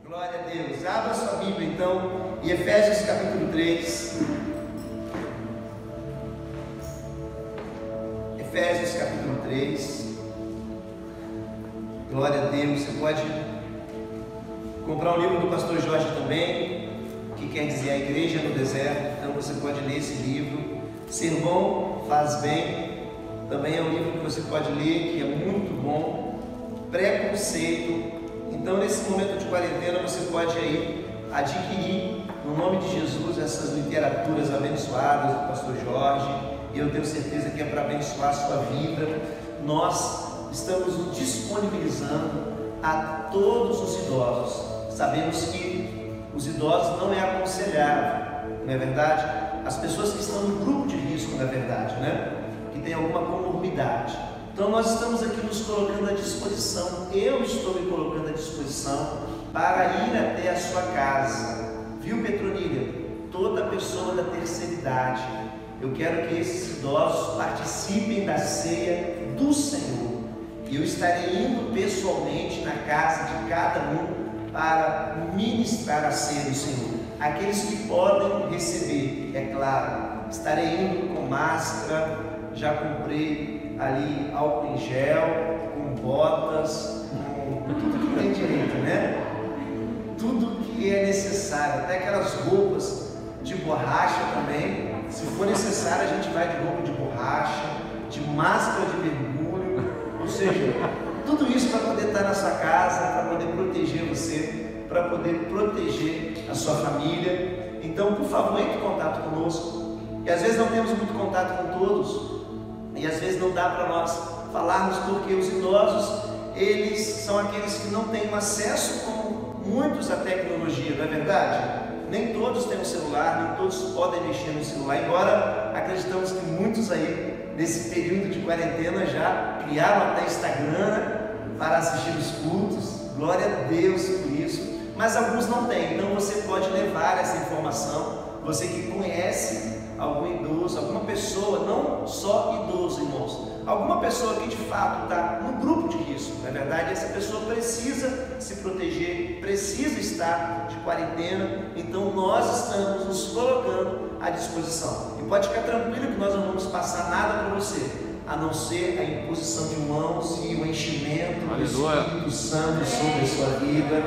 Glória a Deus. Abra sua Bíblia então em Efésios capítulo 3. Efésios capítulo 3. Glória a Deus. Você pode comprar um livro do pastor Jorge também, que quer dizer a igreja no deserto. Então você pode ler esse livro. Ser bom faz bem. Também é um livro que você pode ler, que é muito bom. Preconceito. Então nesse momento de quarentena você pode aí adquirir, no nome de Jesus, essas literaturas abençoadas do pastor Jorge, e eu tenho certeza que é para abençoar a sua vida. Nós estamos disponibilizando a todos os idosos. Sabemos que os idosos não é aconselhável, não é verdade? As pessoas que estão no grupo de risco, na verdade, né? Que tem alguma comorbidade. Então nós estamos aqui nos colocando à disposição, eu estou me colocando à disposição para ir até a sua casa, viu, Petronilha? Toda pessoa da terceira idade, eu quero que esses idosos participem da ceia do Senhor, e eu estarei indo pessoalmente na casa de cada um para ministrar a ceia do Senhor. Aqueles que podem receber, é claro, estarei indo com máscara, já comprei ali álcool em gel, com botas, com tudo que tem direito, né? Tudo que é necessário, até aquelas roupas de borracha também. Se for necessário, a gente vai de roupa de borracha, de máscara de mergulho, ou seja, tudo isso para poder estar na sua casa, para poder proteger você, para poder proteger a sua família. Então, por favor, entre em contato conosco, que às vezes não temos muito contato com todos, e às vezes não dá para nós falarmos, porque os idosos, eles são aqueles que não têm acesso, como muitos, à tecnologia, não é verdade? Nem todos têm um celular, nem todos podem mexer no celular, embora acreditamos que muitos aí, nesse período de quarentena, já criaram até Instagram para assistir os cultos. Glória a Deus por isso, mas alguns não têm. Então você pode levar essa informação, você que conhece algum idoso, alguma pessoa, não só idoso, irmãos, alguma pessoa que de fato está no grupo de risco, na verdade, essa pessoa precisa se proteger, precisa estar de quarentena. Então nós estamos nos colocando à disposição, e pode ficar tranquilo que nós não vamos passar nada para você, a não ser a imposição de mãos e o enchimento do Espírito Santo sobre a sua vida,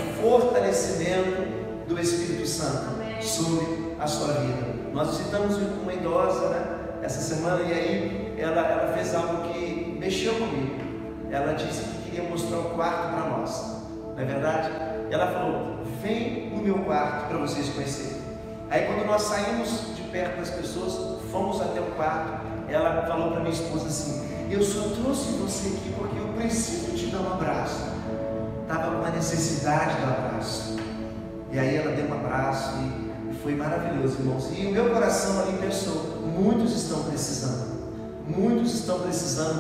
o fortalecimento do Espírito Santo sobre a sua vida. Nós visitamos uma idosa, né, essa semana, e aí ela fez algo que mexeu comigo. Ela disse que queria mostrar o quarto para nós, não é verdade? Ela falou: vem no meu quarto para vocês conhecerem. Aí quando nós saímos de perto das pessoas, fomos até o quarto, ela falou para minha esposa assim: eu só trouxe você aqui porque eu preciso te dar um abraço. Estava com uma necessidade do abraço. E aí ela deu um abraço e foi maravilhoso, irmãos. E o meu coração ali pensou: muitos estão precisando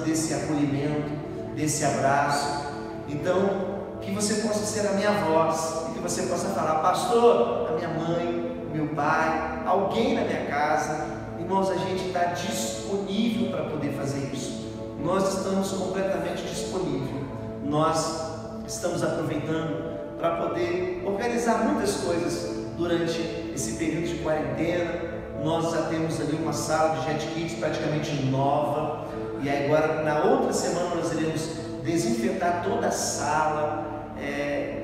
desse acolhimento, desse abraço. Então, que você possa ser a minha voz, e que você possa falar: pastor, a minha mãe, o meu pai, alguém na minha casa. Irmãos, a gente está disponível para poder fazer isso. Nós estamos completamente disponíveis. Nós estamos aproveitando para poder organizar muitas coisas durante esse período de quarentena. Nós já temos ali uma sala de jet kits praticamente nova, e agora na outra semana nós iremos desinfetar toda a sala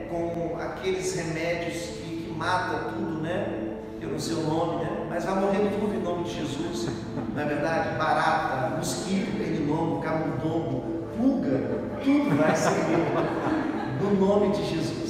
com aqueles remédios que matam tudo, né? Eu não sei o nome, né? Mas vai morrer tudo em nome de Jesus, não é verdade? Barata, mosquito, pernilongo, camundongo, pulga, tudo vai ser limpo no nome de Jesus.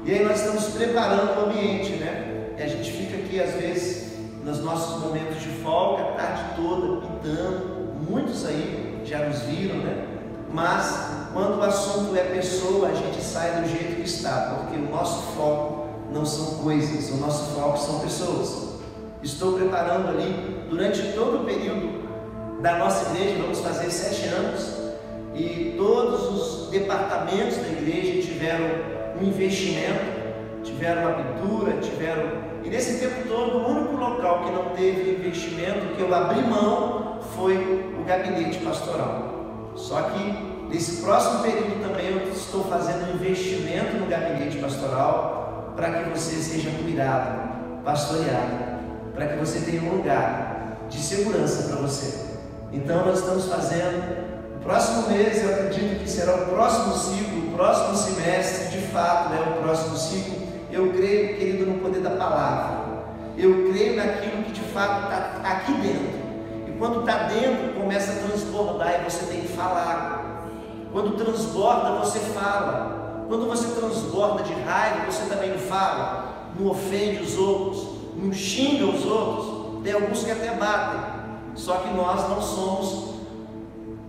E aí nós estamos preparando o ambiente, né? E a gente fica aqui às vezes nos nossos momentos de folga, a tarde toda pintando. Muitos aí já nos viram, né? Mas quando o assunto é pessoa, a gente sai do jeito que está, porque o nosso foco não são coisas, o nosso foco são pessoas. Estou preparando ali durante todo o período da nossa igreja, vamos fazer 7 anos, e todos os departamentos da igreja tiveram um investimento, tiveram uma pintura, e nesse tempo todo, o único local que não teve investimento, que eu abri mão, foi o gabinete pastoral. Só que Nesse próximo período também eu estou fazendo um investimento no gabinete pastoral para que você seja cuidado, pastoreado, para que você tenha um lugar de segurança para você. Então nós estamos fazendo, o próximo mês eu acredito que será o próximo ciclo, o próximo semestre, de fato, o próximo ciclo. Eu creio, querido, no poder da palavra. Eu creio naquilo que de fato está aqui dentro. E quando está dentro, começa a transbordar e você tem que falar. Quando transborda, você fala. Quando você transborda de raiva, você também não fala. Não ofende os outros, não xinga os outros. Tem alguns que até batem. Só que nós não somos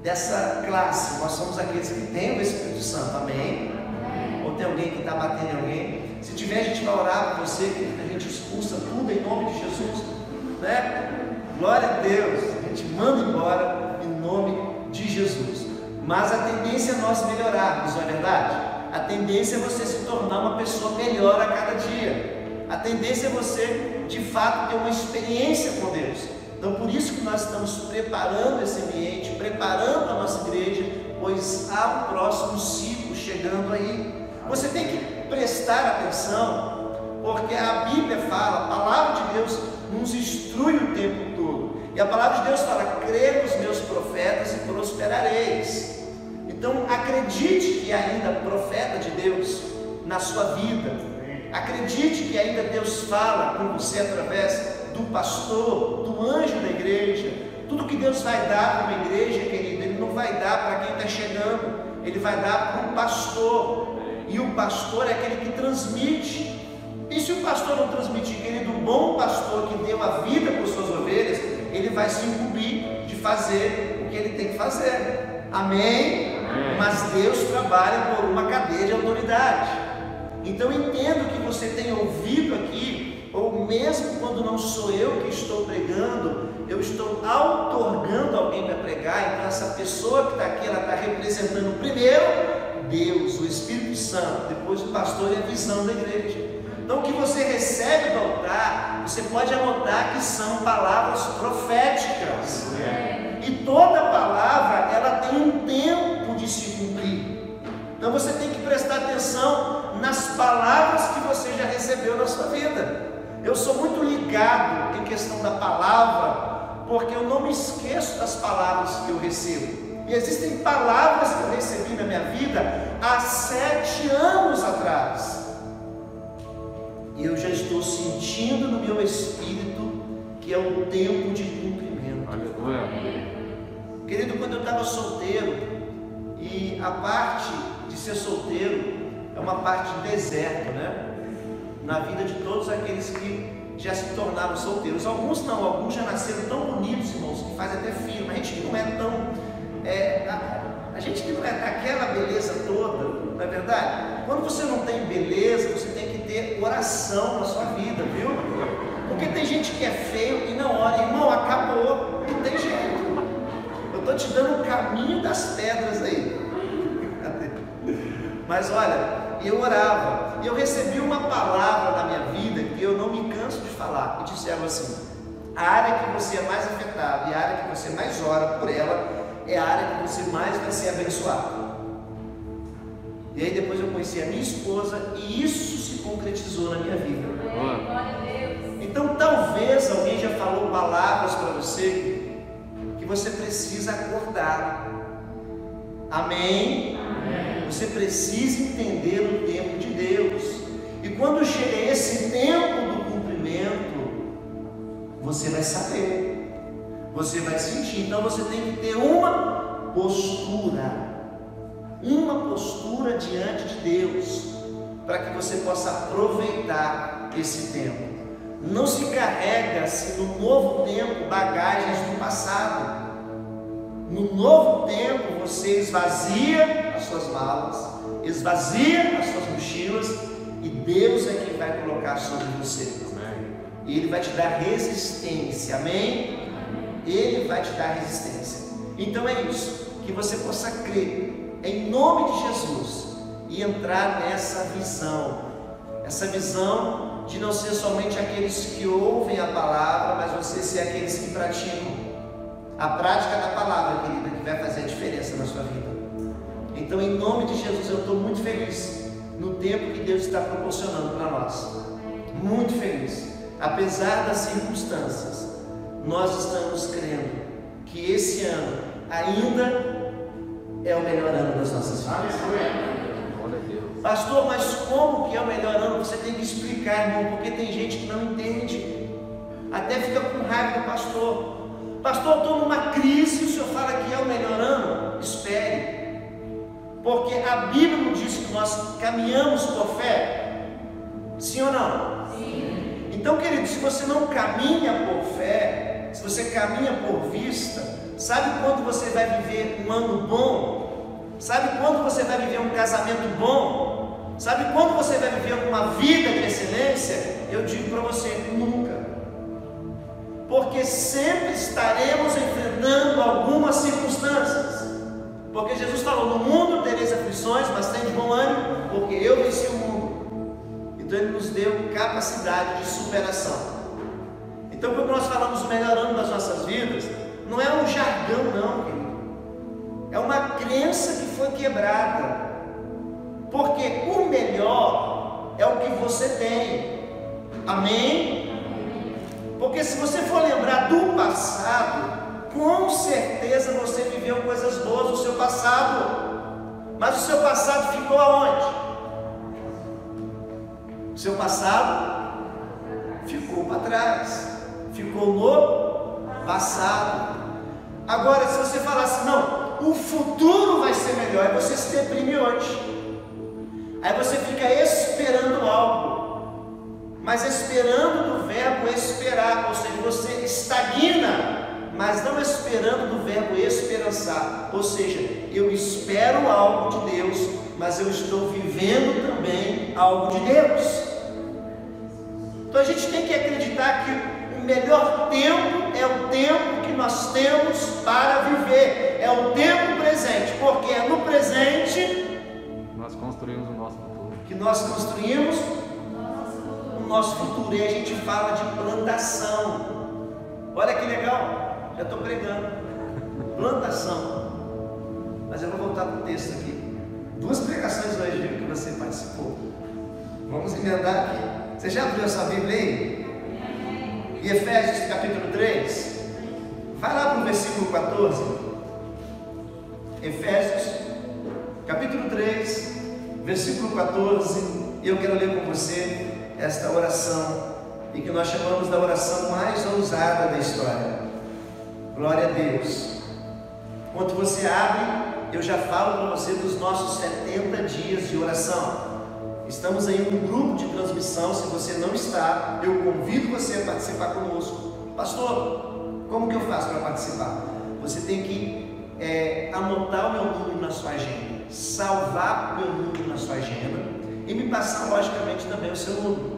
dessa classe. Nós somos aqueles que têm o Espírito Santo. Amém? Ou tem alguém que está batendo em alguém? Se tiver, a gente vai orar por você, que a gente expulsa tudo em nome de Jesus, né? Glória a Deus, a gente manda embora em nome de Jesus. Mas a tendência é nós melhorarmos, não é verdade? A tendência é você se tornar uma pessoa melhor a cada dia. A tendência é você, de fato, ter uma experiência com Deus. Então, por isso que nós estamos preparando esse ambiente, preparando a nossa igreja, pois há um próximo ciclo chegando aí. Você tem que prestar atenção, porque a Bíblia fala, a palavra de Deus nos instrui o tempo todo, e a palavra de Deus fala: crê nos meus profetas e prosperareis. Então acredite que ainda profeta de Deus na sua vida, acredite que ainda Deus fala com você através do pastor, do anjo da igreja. Tudo que Deus vai dar para uma igreja, querido, Ele não vai dar para quem está chegando, Ele vai dar para um pastor. E o pastor é aquele que transmite. E se o pastor não transmitir, querido, o bom pastor que deu a vida por suas ovelhas, ele vai se incumbir de fazer o que ele tem que fazer. Amém? Mas Deus trabalha por uma cadeia de autoridade. Então entendo que você tem ouvido aqui, ou mesmo quando não sou eu que estou pregando, eu estou outorgando alguém para pregar. Então essa pessoa que está aqui, ela está representando primeiro Deus, o Espírito Santo, depois o pastor e a visão da igreja. Então o que você recebe do altar, você pode anotar que são palavras proféticas. E toda palavra, ela tem um tempo de se cumprir. Então você tem que prestar atenção nas palavras que você já recebeu na sua vida. Eu sou muito ligado em questão da palavra, porque eu não me esqueço das palavras que eu recebo. E existem palavras que eu recebi na minha vida há 7 anos atrás. E eu já estou sentindo no meu espírito que é o tempo de cumprimento. Aleluia. Querido, quando eu estava solteiro, e a parte de ser solteiro é uma parte de deserto, né? Na vida de todos aqueles que já se tornaram solteiros. Alguns não, alguns já nasceram tão bonitos, irmãos, que fazem até filho. Mas a gente que não é tão... a gente que não é aquela beleza toda, não é verdade? Quando você não tem beleza, você tem que ter oração na sua vida, viu? Porque tem gente que é feio e não ora. Irmão, acabou, não tem jeito. Eu estou te dando o caminho das pedras aí. Mas olha, eu orava, e eu recebi uma palavra na minha vida que eu não me canso de falar, e disseram assim: a área que você é mais afetada e a área que você mais ora por ela é a área que você mais vai ser abençoado. E aí depois eu conheci a minha esposa e isso se concretizou na minha vida. Então talvez alguém já falou palavras para você que você precisa acordar. Amém? Você precisa entender o tempo de Deus. E quando chega esse tempo do cumprimento, você vai saber, você vai sentir. Então você tem que ter uma postura diante de Deus, para que você possa aproveitar esse tempo. Não se carrega assim no novo tempo bagagens do passado. No novo tempo você esvazia as suas malas, esvazia as suas mochilas, e Deus é quem vai colocar sobre você. E Ele vai te dar resistência, amém? Ele vai te dar resistência. Então é isso, que você possa crer em nome de Jesus e entrar nessa visão, essa visão de não ser somente aqueles que ouvem a palavra, mas você ser aqueles que praticam. A prática da palavra, querida, que vai fazer a diferença na sua vida. Então, em nome de Jesus, eu estou muito feliz no tempo que Deus está proporcionando para nós. Muito feliz. Apesar das circunstâncias, nós estamos crendo que esse ano ainda é o melhor ano das nossas vidas. Pastor, mas como que é o melhor ano? Você tem que explicar, irmão, porque tem gente que não entende. Até fica com raiva do pastor. Pastor, eu estou numa crise e o senhor fala que é o melhor ano? Espere. Porque a Bíblia nos diz que nós caminhamos por fé. Sim ou não? Sim. Então, querido, se você não caminha por fé, se você caminha por vista, sabe quando você vai viver um ano bom? Sabe quando você vai viver um casamento bom? Sabe quando você vai viver uma vida de excelência? Eu digo para você, nunca. Porque sempre estaremos enfrentando algumas circunstâncias. Porque Jesus falou, no mundo tereis aflições, mas tem de bom ânimo, porque eu venci o mundo. Então Ele nos deu capacidade de superação. Então quando nós falamos o melhor ano das nossas vidas, não é um jargão não, querido. É uma crença que foi quebrada. Porque o melhor é o que você tem. Amém? Porque se você for lembrar do passado, com certeza você viveu coisas boas no seu passado. Mas o seu passado ficou aonde? O seu passado ficou para trás. Ficou no passado. Agora, se você falar assim, não, o futuro vai ser melhor, aí você se deprime hoje. Aí você fica esperando algo. Mas esperando do verbo esperar, ou seja, você estagna, mas não esperando do verbo esperançar, ou seja, eu espero algo de Deus, mas eu estou vivendo também algo de Deus. Então a gente tem que acreditar que o melhor tempo é o tempo que nós temos para viver, é o tempo presente, porque é no presente nós construímos o nosso futuro. Que nós construímos o nosso futuro, e a gente fala de plantação. Olha que legal, já estou pregando. Plantação. Mas eu vou voltar para o texto aqui. 2 pregações hoje, viu, que você participou. Vamos emendar aqui. Você já abriu a sua Bíblia aí? Em Efésios capítulo 3. Vai lá para o versículo 14. Efésios capítulo 3, versículo 14. E eu quero ler com você esta oração, e que nós chamamos da oração mais ousada da história. Glória a Deus. Enquanto você abre, eu já falo para você dos nossos 70 dias de oração. Estamos aí num grupo de transmissão. Se você não está, eu convido você a participar conosco. Pastor, como que eu faço para participar? Você tem que anotar o meu número na sua agenda, salvar o meu número na sua agenda e me passar logicamente também o seu número.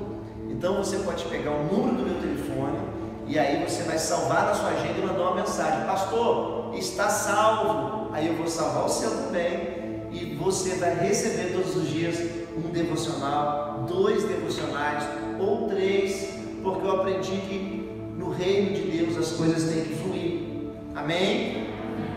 Então você pode pegar o número do meu telefone e aí você vai salvar na sua agenda e mandar uma mensagem: pastor, está salvo. Aí eu vou salvar o seu também, e você vai receber todos os dias um devocional, 2 devocionais ou 3, porque eu aprendi que no reino de Deus as coisas têm que fluir. Amém?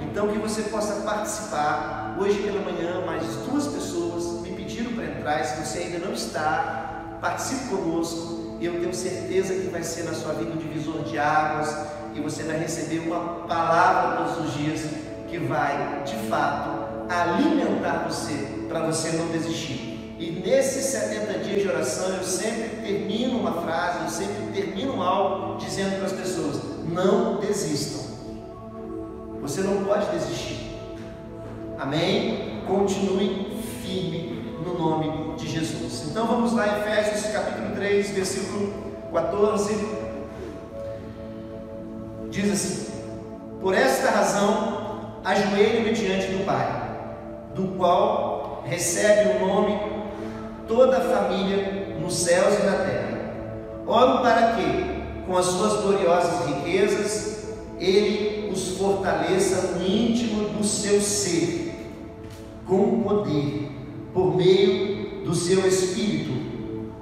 Então que você possa participar. Hoje pela manhã mais 2 pessoas me pediram para entrar. E se você ainda não está, participe conosco, e eu tenho certeza que vai ser na sua vida um divisor de águas, e você vai receber uma palavra todos os dias que vai, de fato, alimentar você, para você não desistir. E nesses 70 dias de oração, eu sempre termino uma frase, eu sempre termino algo dizendo para as pessoas: não desistam. Você não pode desistir. Amém? Continue firme no nome de Jesus. Então vamos lá, Efésios capítulo 3, versículo 14. Diz assim: por esta razão ajoelho-me diante do Pai, do qual recebe o nome toda a família nos céus e na terra. Oro para que, com as suas gloriosas riquezas, Ele os fortaleça no íntimo do seu ser, com poder, por meio do seu Espírito,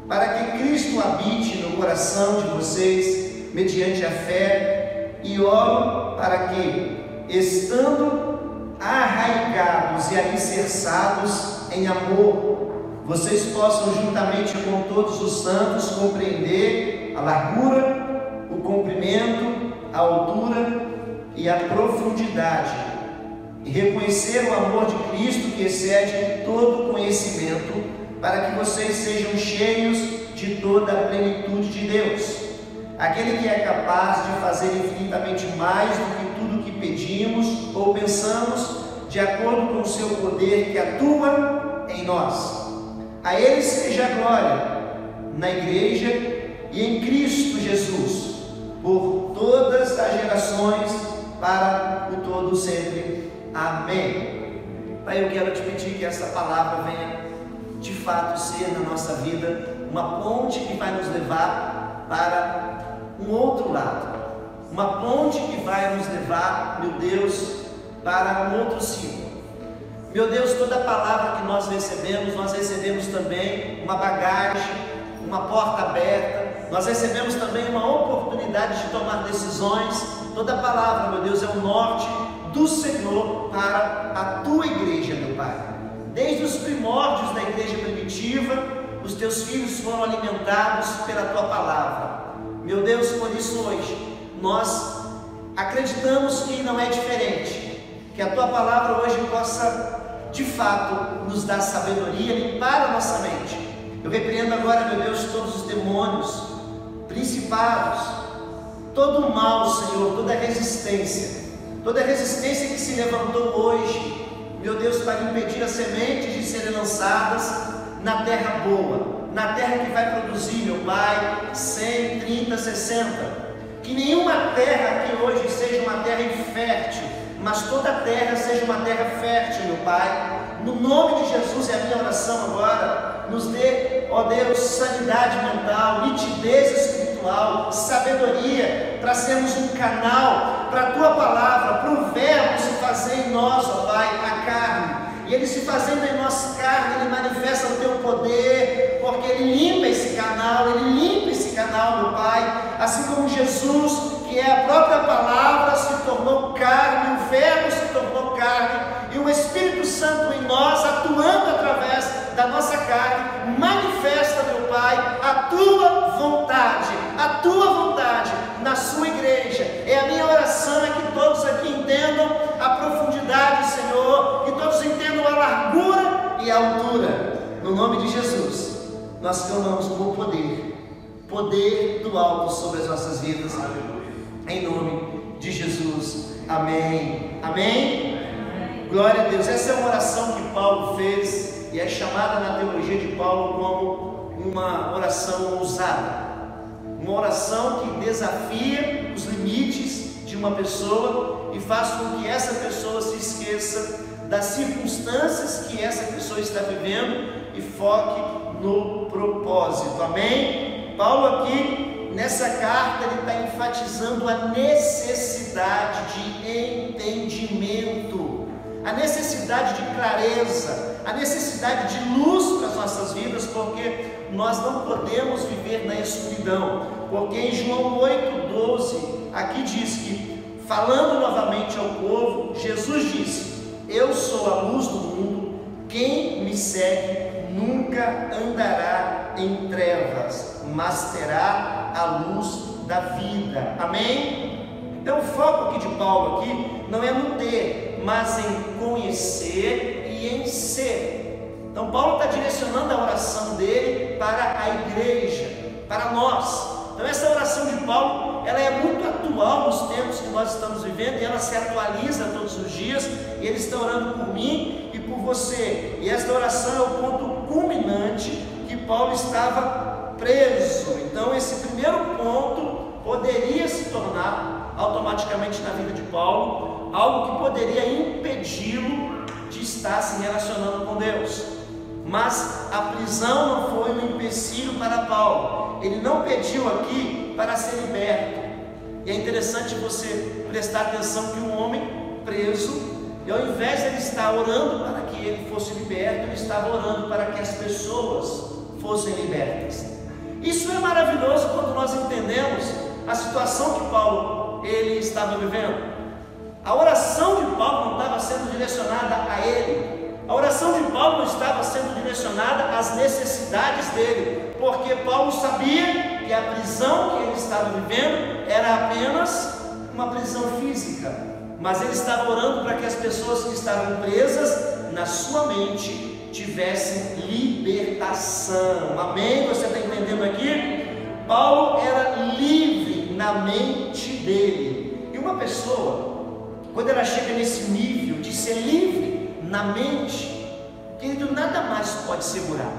para que Cristo habite no coração de vocês, mediante a fé, e oro para que, estando arraigados e alicerçados em amor, vocês possam juntamente com todos os santos compreender a largura, o comprimento, a altura e a profundidade, e reconhecer o amor de Cristo que excede todo conhecimento, para que vocês sejam cheios de toda a plenitude de Deus. Aquele que é capaz de fazer infinitamente mais do que tudo que pedimos ou pensamos, de acordo com o seu poder que atua em nós. A Ele seja a glória na Igreja e em Cristo Jesus, por todas as gerações, para o todo sempre. Amém. Pai, eu quero te pedir que essa palavra venha de fato ser na nossa vida uma ponte que vai nos levar para um outro lado, uma ponte que vai nos levar, meu Deus, para um outro ciclo. Meu Deus, toda palavra que nós recebemos também uma bagagem, uma porta aberta, nós recebemos também uma oportunidade de tomar decisões. Toda palavra, meu Deus, é o norte do Senhor para a tua igreja, meu Pai. Desde os primórdios da igreja primitiva, os teus filhos foram alimentados pela tua palavra. Meu Deus, por isso hoje nós acreditamos que não é diferente, que a tua palavra hoje possa de fato nos dar sabedoria, limpar a nossa mente. Eu repreendo agora, meu Deus, todos os demônios, principados, todo o mal, Senhor, toda resistência que se levantou hoje, meu Deus, para impedir as sementes de serem lançadas na terra boa, na terra que vai produzir, meu Pai, 100, 30, 60. Que nenhuma terra aqui hoje seja uma terra infértil, mas toda terra seja uma terra fértil, meu Pai. No nome de Jesus é a minha oração agora. Nos dê, ó Deus, sanidade mental, nitidez espiritual, sabedoria, para sermos um canal para a tua palavra, para o verbo se fazer em nós, ó Pai, a carne. E ele se fazendo em nossa carne, ele manifesta o teu poder, porque ele limpa esse canal, meu Pai. Assim como Jesus, que é a própria palavra, se tornou carne, o verbo se tornou carne, e o Espírito Santo em nós, atuando através da nossa carne, manifesta, meu Pai, a tua vontade na sua igreja. É a minha oração, é que todos aqui entendam a profundidade, Senhor, que todos entendam a largura e a altura. No nome de Jesus, nós clamamos com poder do alto sobre as nossas vidas. Em nome de Jesus. Amém. Amém? Glória a Deus. Essa é uma oração que Paulo fez e é chamada na teologia de Paulo como uma oração ousada. Uma oração que desafia os limites de uma pessoa e faz com que essa pessoa se esqueça das circunstâncias que essa pessoa está vivendo e foque no propósito. Amém? Paulo aqui, nessa carta, ele está enfatizando a necessidade de entendimento, a necessidade de clareza, a necessidade de luz para as nossas vidas, porque nós não podemos viver na escuridão. Porque em João 8,12, aqui diz que, falando novamente ao povo, Jesus disse: eu sou a luz do mundo, quem me segue nunca andará em trevas, mas terá a luz da vida. Amém? Então o foco aqui de Paulo aqui não é no ter, mas em conhecer e em ser. Então Paulo está direcionando a oração dele para a igreja, para nós. Então essa oração de Paulo, ela é muito atual nos tempos que nós estamos vivendo, e ela se atualiza todos os dias, e ele está orando por mim e por você. E esta oração é o ponto culminante que Paulo estava preso. Então esse primeiro ponto poderia se tornar automaticamente na vida de Paulo algo que poderia impedi-lo de estar se relacionando com Deus. Mas a prisão não foi um empecilho para Paulo. Ele não pediu aqui para ser liberto. E é interessante você prestar atenção que um homem preso, e ao invés de ele estar orando para que ele fosse liberto, ele estava orando para que as pessoas fossem libertas. Isso é maravilhoso quando nós entendemos a situação que Paulo ele estava vivendo. A oração de Paulo não estava sendo direcionada a ele. A oração de Paulo não estava sendo direcionada às necessidades dele, porque Paulo sabia que a prisão que ele estava vivendo era apenas uma prisão física, mas ele estava orando para que as pessoas que estavam presas na sua mente tivessem libertação. Amém? Você está entendendo aqui? Paulo era livre na mente dele. E uma pessoa, quando ela chega nesse nível de ser livre na mente, querido, nada mais pode segurar.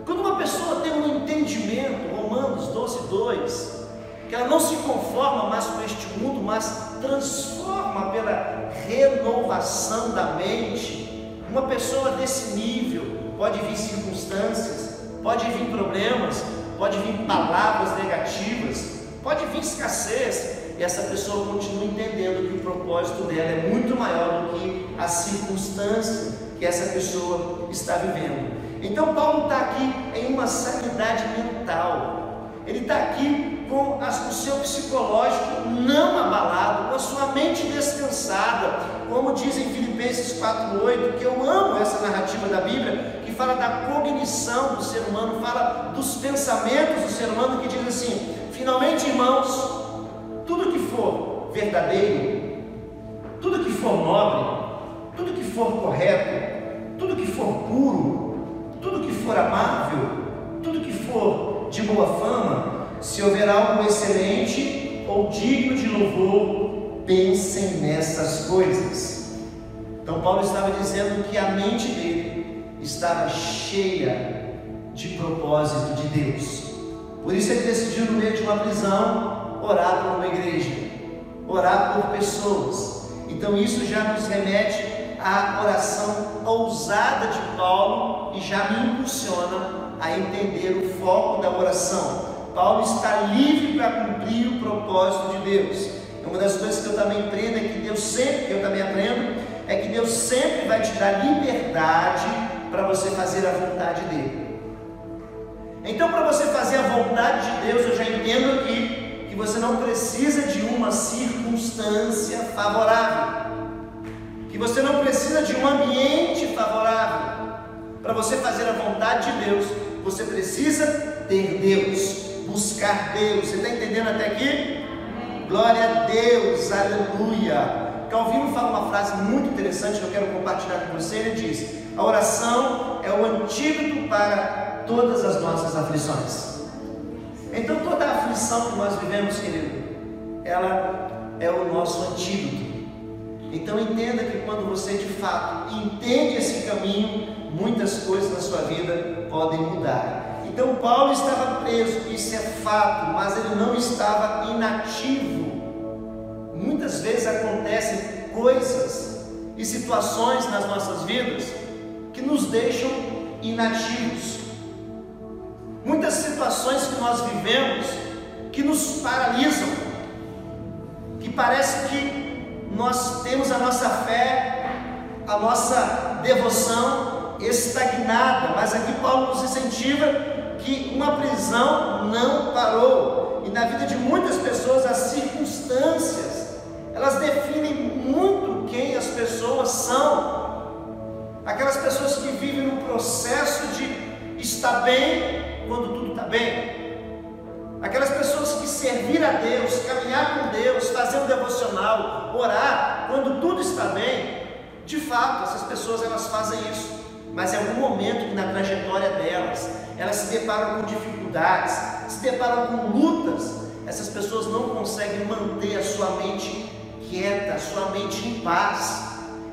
Quando uma pessoa tem um entendimento, Romanos 12:2, que ela não se conforma mais com este mundo, mas transforma pela renovação da mente. Uma pessoa desse nível, pode vir circunstâncias, pode vir problemas, pode vir palavras negativas, pode vir escassez, e essa pessoa continua entendendo que o propósito dela é muito maior do que a circunstância que essa pessoa está vivendo. Então Paulo está aqui em uma sanidade mental, ele está aqui com o seu psicológico não abalado, com a sua mente descansada, como diz em Filipenses 4:8, que eu amo essa narrativa da Bíblia, que fala da cognição do ser humano, fala dos pensamentos do ser humano, que diz assim: finalmente, irmãos, tudo que for verdadeiro, tudo que for nobre, tudo que for correto, tudo que for puro, tudo que for amável, tudo que for de boa fama, se houver algo excelente ou digno de louvor, pensem nessas coisas. Então Paulo estava dizendo que a mente dele estava cheia de propósito de Deus. Por isso ele decidiu, no meio de uma prisão, orar por uma igreja, orar por pessoas. Então isso já nos remete à oração ousada de Paulo e já me impulsiona a entender o foco da oração. Paulo está livre para cumprir o propósito de Deus. Uma das coisas que eu também aprendo é que Deus sempre vai te dar liberdade para você fazer a vontade dele. Então, para você fazer a vontade de Deus, eu já entendo aqui que você não precisa de uma circunstância favorável, que você não precisa de um ambiente favorável. Para você fazer a vontade de Deus, você precisa ter Deus, buscar Deus. Você está entendendo até aqui? Glória a Deus, aleluia. Calvino fala uma frase muito interessante que eu quero compartilhar com você. Ele diz: a oração é o antídoto para todas as nossas aflições. Então toda a aflição que nós vivemos, querido, ela é o nosso antídoto. Então entenda que quando você de fato entende esse caminho, muitas coisas na sua vida podem mudar. Então Paulo estava preso, isso é fato, mas ele não estava inativo. Muitas vezes acontecem coisas e situações nas nossas vidas que nos deixam inativos. Muitas situações que nós vivemos que nos paralisam, que parece que nós temos a nossa fé, a nossa devoção estagnada, mas aqui Paulo nos incentiva que uma prisão não parou. E na vida de muitas pessoas, as circunstâncias, elas definem muito quem as pessoas são. Aquelas pessoas que vivem no processo de estar bem quando tudo está bem. Aquelas pessoas que servir a Deus, caminhar com Deus, fazer um devocional, orar, quando tudo está bem. De fato, essas pessoas elas fazem isso. Mas em algum momento na trajetória delas, elas se deparam com dificuldades, se deparam com lutas. Essas pessoas não conseguem manter a sua mente quieta, a sua mente em paz.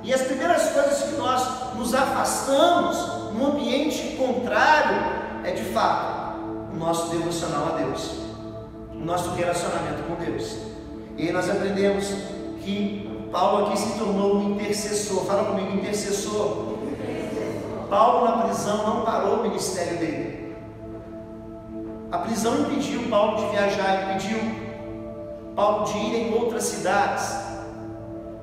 E as primeiras coisas que nós nos afastamos num ambiente contrário é de fato o nosso devocional a Deus, o nosso relacionamento com Deus. E aí nós aprendemos que Paulo aqui se tornou um intercessor. Fala comigo, intercessor. Paulo na prisão não parou o ministério dele. A prisão impediu Paulo de viajar, impediu Paulo de ir em outras cidades.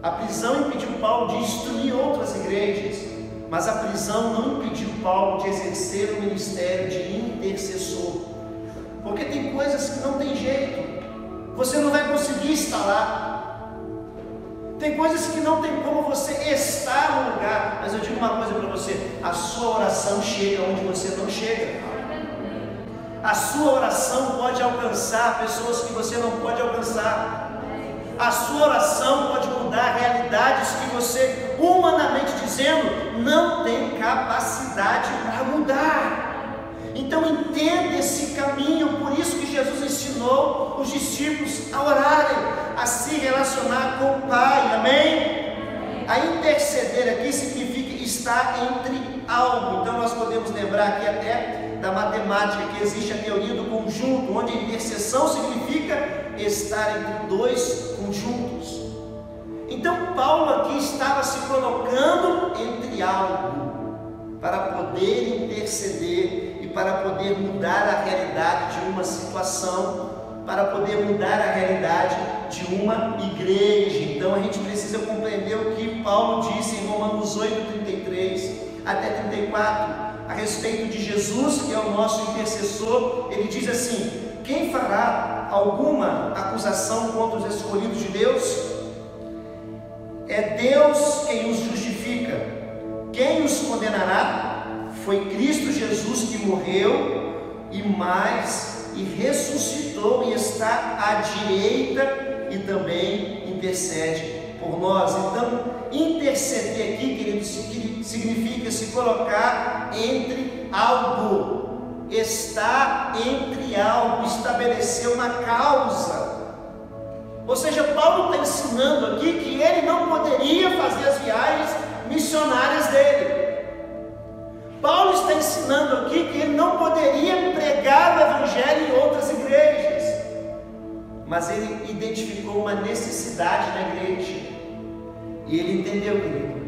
A prisão impediu Paulo de instruir outras igrejas, mas a prisão não impediu Paulo de exercer o ministério de intercessor. Porque tem coisas que não tem jeito, você não vai conseguir estar lá. Tem coisas que não tem como você estar no lugar, mas eu digo uma coisa para você: a sua oração chega onde você não chega. A sua oração pode alcançar pessoas que você não pode alcançar. A sua oração pode mudar realidades que você, humanamente dizendo, não tem capacidade para mudar. Então entenda esse caminho. Por isso que Jesus ensinou os discípulos a orarem, a se relacionar com o Pai, amém? A interceder aqui significa estar entre algo. Então nós podemos lembrar aqui até da matemática, que existe a teoria do conjunto, onde a intercessão significa estar entre dois conjuntos. Então Paulo aqui estava se colocando entre algo, para poder interceder e para poder mudar a realidade de uma situação, para poder mudar a realidade de uma igreja. Então a gente precisa compreender o que Paulo disse em Romanos 8:33 até 34, a respeito de Jesus, que é o nosso intercessor. Ele diz assim: quem fará alguma acusação contra os escolhidos de Deus? É Deus quem os justifica. Quem os condenará? Foi Cristo Jesus que morreu e ressuscitou e está à direita e também intercede por nós. Então, interceder aqui, queridos, significa se colocar entre algo, estar entre algo, estabelecer uma causa. Ou seja, Paulo está ensinando aqui que ele não poderia fazer as viagens missionárias dele. Paulo está ensinando aqui que ele não poderia pregar o evangelho em outras igrejas, mas ele identificou uma necessidade na igreja, e ele entendeu, querido,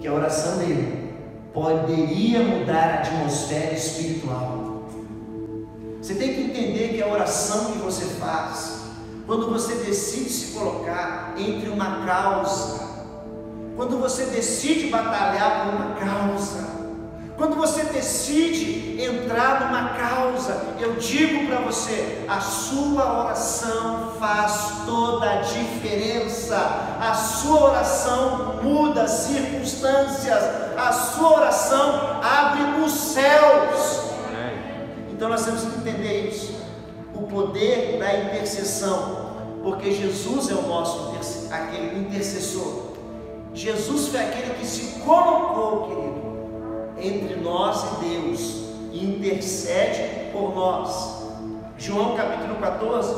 que a oração dele poderia mudar a atmosfera espiritual. Você tem que entender que a oração que você faz, quando você decide se colocar entre uma causa, quando você decide batalhar por uma causa, quando você decide entrar numa causa, eu digo para você, a sua oração faz toda a diferença. A sua oração muda as circunstâncias, a sua oração abre os céus. Então nós temos que entender isso, o poder da intercessão, porque Jesus é o nosso aquele intercessor. Jesus foi aquele que se colocou, querido, entre nós e Deus, e intercede por nós. João capítulo 14,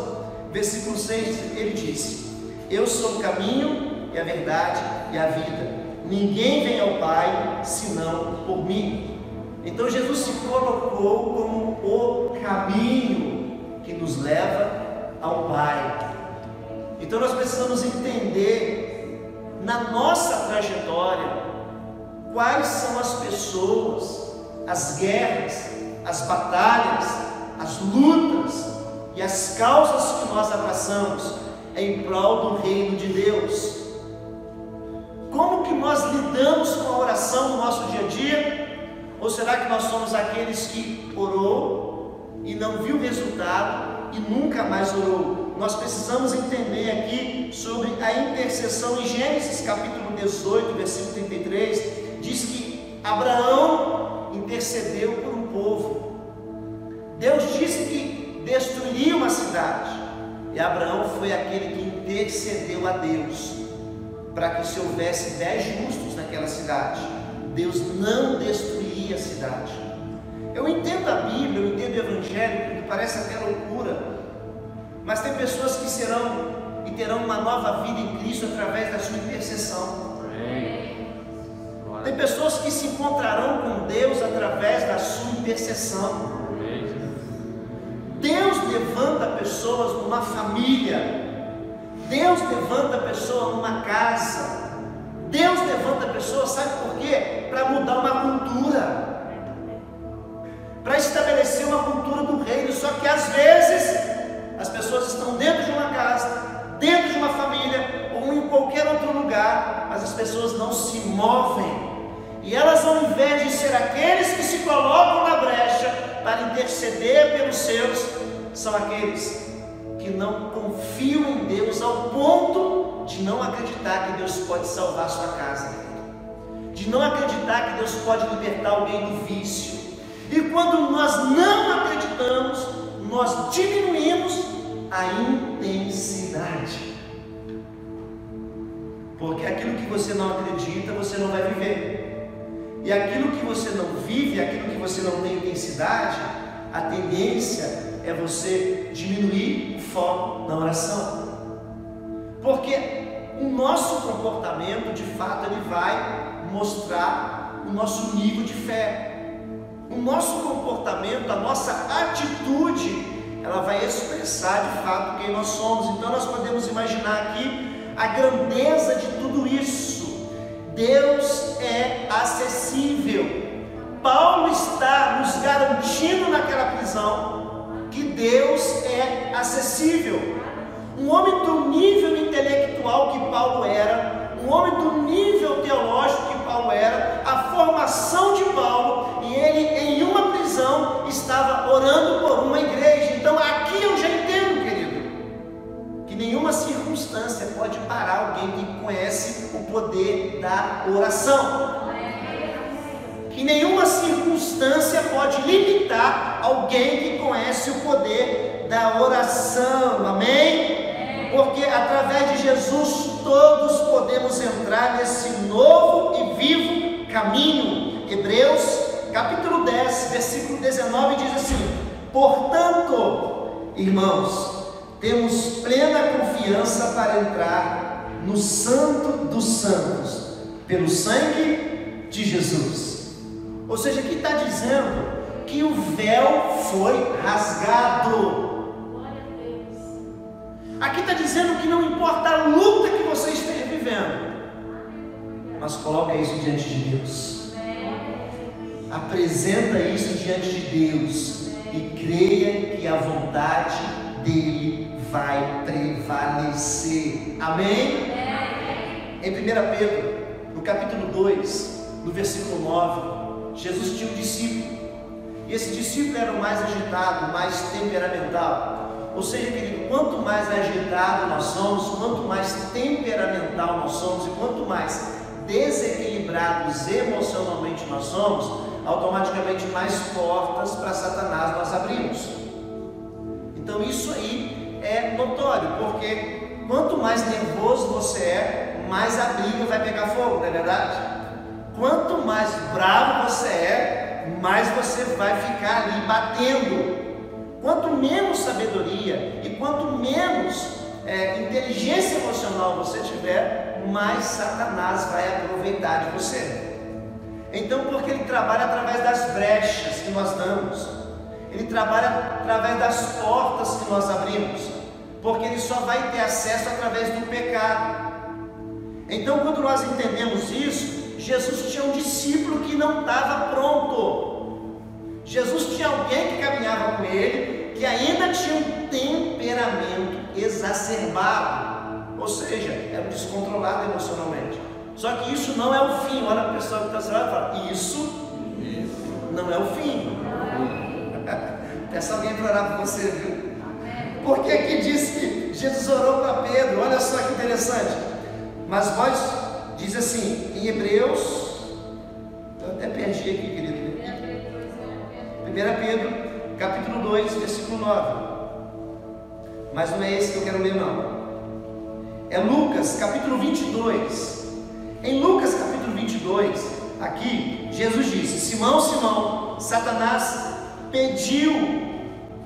versículo 6, ele disse: eu sou o caminho e a verdade e a vida, ninguém vem ao Pai senão por mim. Então Jesus se colocou como o caminho que nos leva ao Pai. Então nós precisamos entender na nossa trajetória quais são as pessoas, as guerras, as batalhas, as lutas e as causas que nós abraçamos em prol do reino de Deus. Como que nós lidamos com a oração no nosso dia a dia? Ou será que nós somos aqueles que orou e não viu resultado e nunca mais orou? Nós precisamos entender aqui sobre a intercessão. Em Gênesis capítulo 18, versículo 33, diz que Abraão intercedeu por um povo. Deus disse que destruiria uma cidade, e Abraão foi aquele que intercedeu a Deus para que se houvesse 10 justos naquela cidade. Deus não destruía a cidade. Eu entendo a Bíblia, eu entendo o Evangelho, que parece até loucura, mas tem pessoas que serão e terão uma nova vida em Cristo através da sua intercessão. Tem pessoas que se encontrarão com Deus através da sua intercessão. Deus levanta pessoas numa família, Deus levanta pessoas numa casa, Deus levanta pessoas, sabe por quê? Para mudar uma cultura, para estabelecer uma cultura do reino. Só que às vezes as pessoas estão dentro de uma casa, dentro de uma família ou em qualquer outro lugar, mas as pessoas não se movem. E elas, ao invés de ser aqueles que se colocam na brecha para interceder pelos seus, são aqueles que não confiam em Deus ao ponto de não acreditar que Deus pode salvar a sua casa, de não acreditar que Deus pode libertar alguém do vício. E quando nós não acreditamos, nós diminuímos a intensidade. Porque aquilo que você não acredita, você não vai viver. E aquilo que você não vive, aquilo que você não tem intensidade, a tendência é você diminuir o foco na oração. Porque o nosso comportamento, de fato, ele vai mostrar o nosso nível de fé. O nosso comportamento, a nossa atitude, ela vai expressar de fato quem nós somos. Então nós podemos imaginar aqui a grandeza de tudo isso. Deus é acessível. Paulo está nos garantindo naquela prisão que Deus é acessível. Um homem do nível intelectual que Paulo era, um homem do nível teológico que Paulo era, a formação de Paulo, e ele em uma prisão estava orando por uma igreja. Então aqui eu já entendo, querido, que nenhuma circunstância pode parar alguém que conhece o poder da oração. Que nenhuma circunstância pode limitar alguém que conhece o poder da oração, amém? Porque através de Jesus todos podemos entrar nesse novo e vivo caminho. Hebreus capítulo 10, versículo 19 diz assim: portanto, irmãos, temos plena confiança para entrar no Santo dos Santos, pelo sangue de Jesus. Ou seja, aqui está dizendo que o véu foi rasgado. Aqui está dizendo que não importa a luta que você esteja vivendo, mas coloca isso diante de Deus. Apresenta isso diante de Deus e creia que a vontade dele vai prevalecer. Amém? Em 1 Pedro, no capítulo 2, no versículo 9, Jesus tinha um discípulo, e esse discípulo era o mais agitado, mais temperamental. Ou seja, querido, quanto mais agitado nós somos, quanto mais temperamental nós somos, e quanto mais desequilibrados emocionalmente nós somos, automaticamente mais portas para Satanás nós abrimos. Então isso aí é notório, porque quanto mais nervoso você é, mais a briga vai pegar fogo, não é verdade? Quanto mais bravo você é, mais você vai ficar ali batendo. Quanto menos sabedoria e quanto menos inteligência emocional você tiver, mais Satanás vai aproveitar de você. Então, porque ele trabalha através das brechas que nós damos, ele trabalha através das portas que nós abrimos, porque ele só vai ter acesso através do pecado. Então, quando nós entendemos isso, Jesus tinha um discípulo que não estava pronto. Jesus tinha alguém que caminhava com ele, que ainda tinha um temperamento exacerbado, ou seja, era descontrolado emocionalmente. Só que isso não é o fim. Olha a pessoa que está sendo e fala: isso não é o fim. Peça alguém para orar por você, viu? Porque aqui diz que Jesus orou para Pedro. Olha só que interessante. Mas vós, diz assim, em Hebreus, eu até perdi aqui, querido. 1 Pedro, capítulo 2, versículo 9. Mas não é esse que eu quero ler, não. É Lucas, capítulo 22. Em Lucas, capítulo 22, aqui, Jesus disse: Simão, Simão, Satanás pediu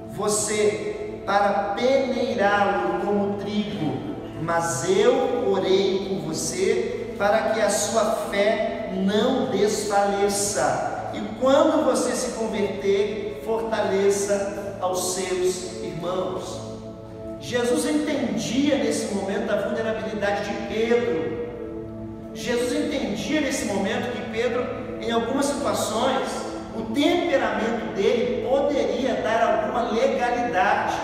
você para peneirá-lo como trigo, mas eu orei por você para que a sua fé não desfaleça. E quando você se converter, fortaleça aos seus irmãos. Jesus entendia nesse momento a vulnerabilidade de Pedro. Jesus entendia nesse momento que Pedro, em algumas situações, o temperamento dele poderia dar alguma legalidade.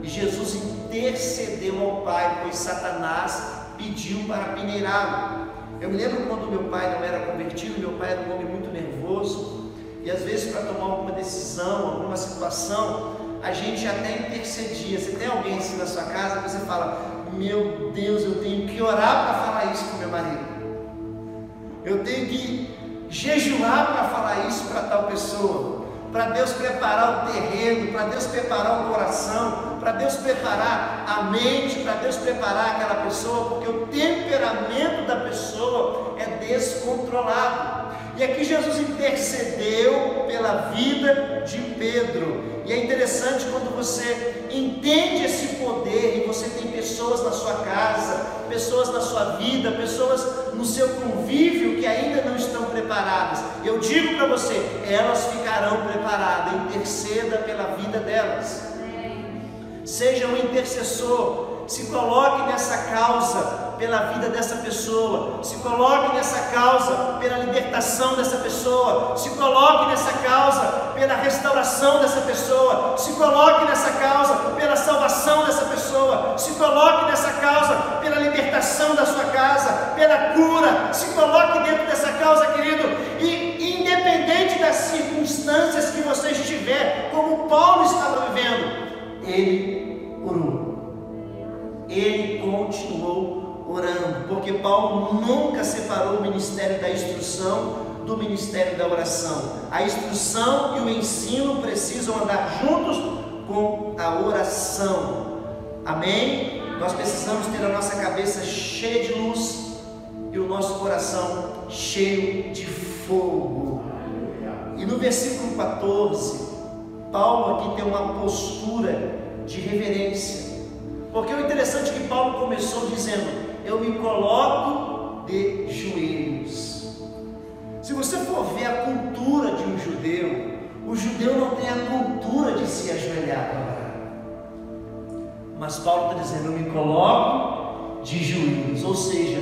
E Jesus intercedeu ao Pai, pois Satanás pediu para peneirá-lo. Eu me lembro quando meu pai não era convertido, meu pai era um homem muito nervoso, e às vezes para tomar alguma decisão, alguma situação, a gente até intercedia. Você tem alguém assim na sua casa que você fala: meu Deus, eu tenho que orar para falar isso com meu marido, eu tenho que jejuar para falar isso para tal pessoa, para Deus preparar o terreno, para Deus preparar o coração, para Deus preparar a mente, para Deus preparar aquela pessoa, porque o temperamento da pessoa é descontrolado. E aqui Jesus intercedeu pela vida de Pedro. E é interessante quando você entende esse poder e você tem pessoas na sua casa, pessoas na sua vida, pessoas no seu convívio que ainda não estão preparadas. Eu digo para você, elas ficarão preparadas. Interceda pela vida delas. Seja um intercessor. Se coloque nessa causa pela vida dessa pessoa, se coloque nessa causa pela libertação dessa pessoa, se coloque nessa causa pela restauração dessa pessoa, se coloque nessa causa pela salvação dessa pessoa, se coloque nessa causa pela libertação da sua casa, pela cura, se coloque dentro dessa causa, querido, e independente das circunstâncias que você estiver, como Paulo estava vivendo, ele orou. Ele continuou orando, porque Paulo nunca separou o ministério da instrução do ministério da oração. A instrução e o ensino precisam andar juntos com a oração. Amém? Nós precisamos ter a nossa cabeça cheia de luz e o nosso coração cheio de fogo. E no versículo 14, Paulo aqui tem uma postura de reverência. Porque o interessante é que Paulo começou dizendo: eu me coloco de joelhos. Se você for ver a cultura de um judeu, o judeu não tem a cultura de se ajoelhar. Mas Paulo está dizendo: eu me coloco de joelhos, ou seja,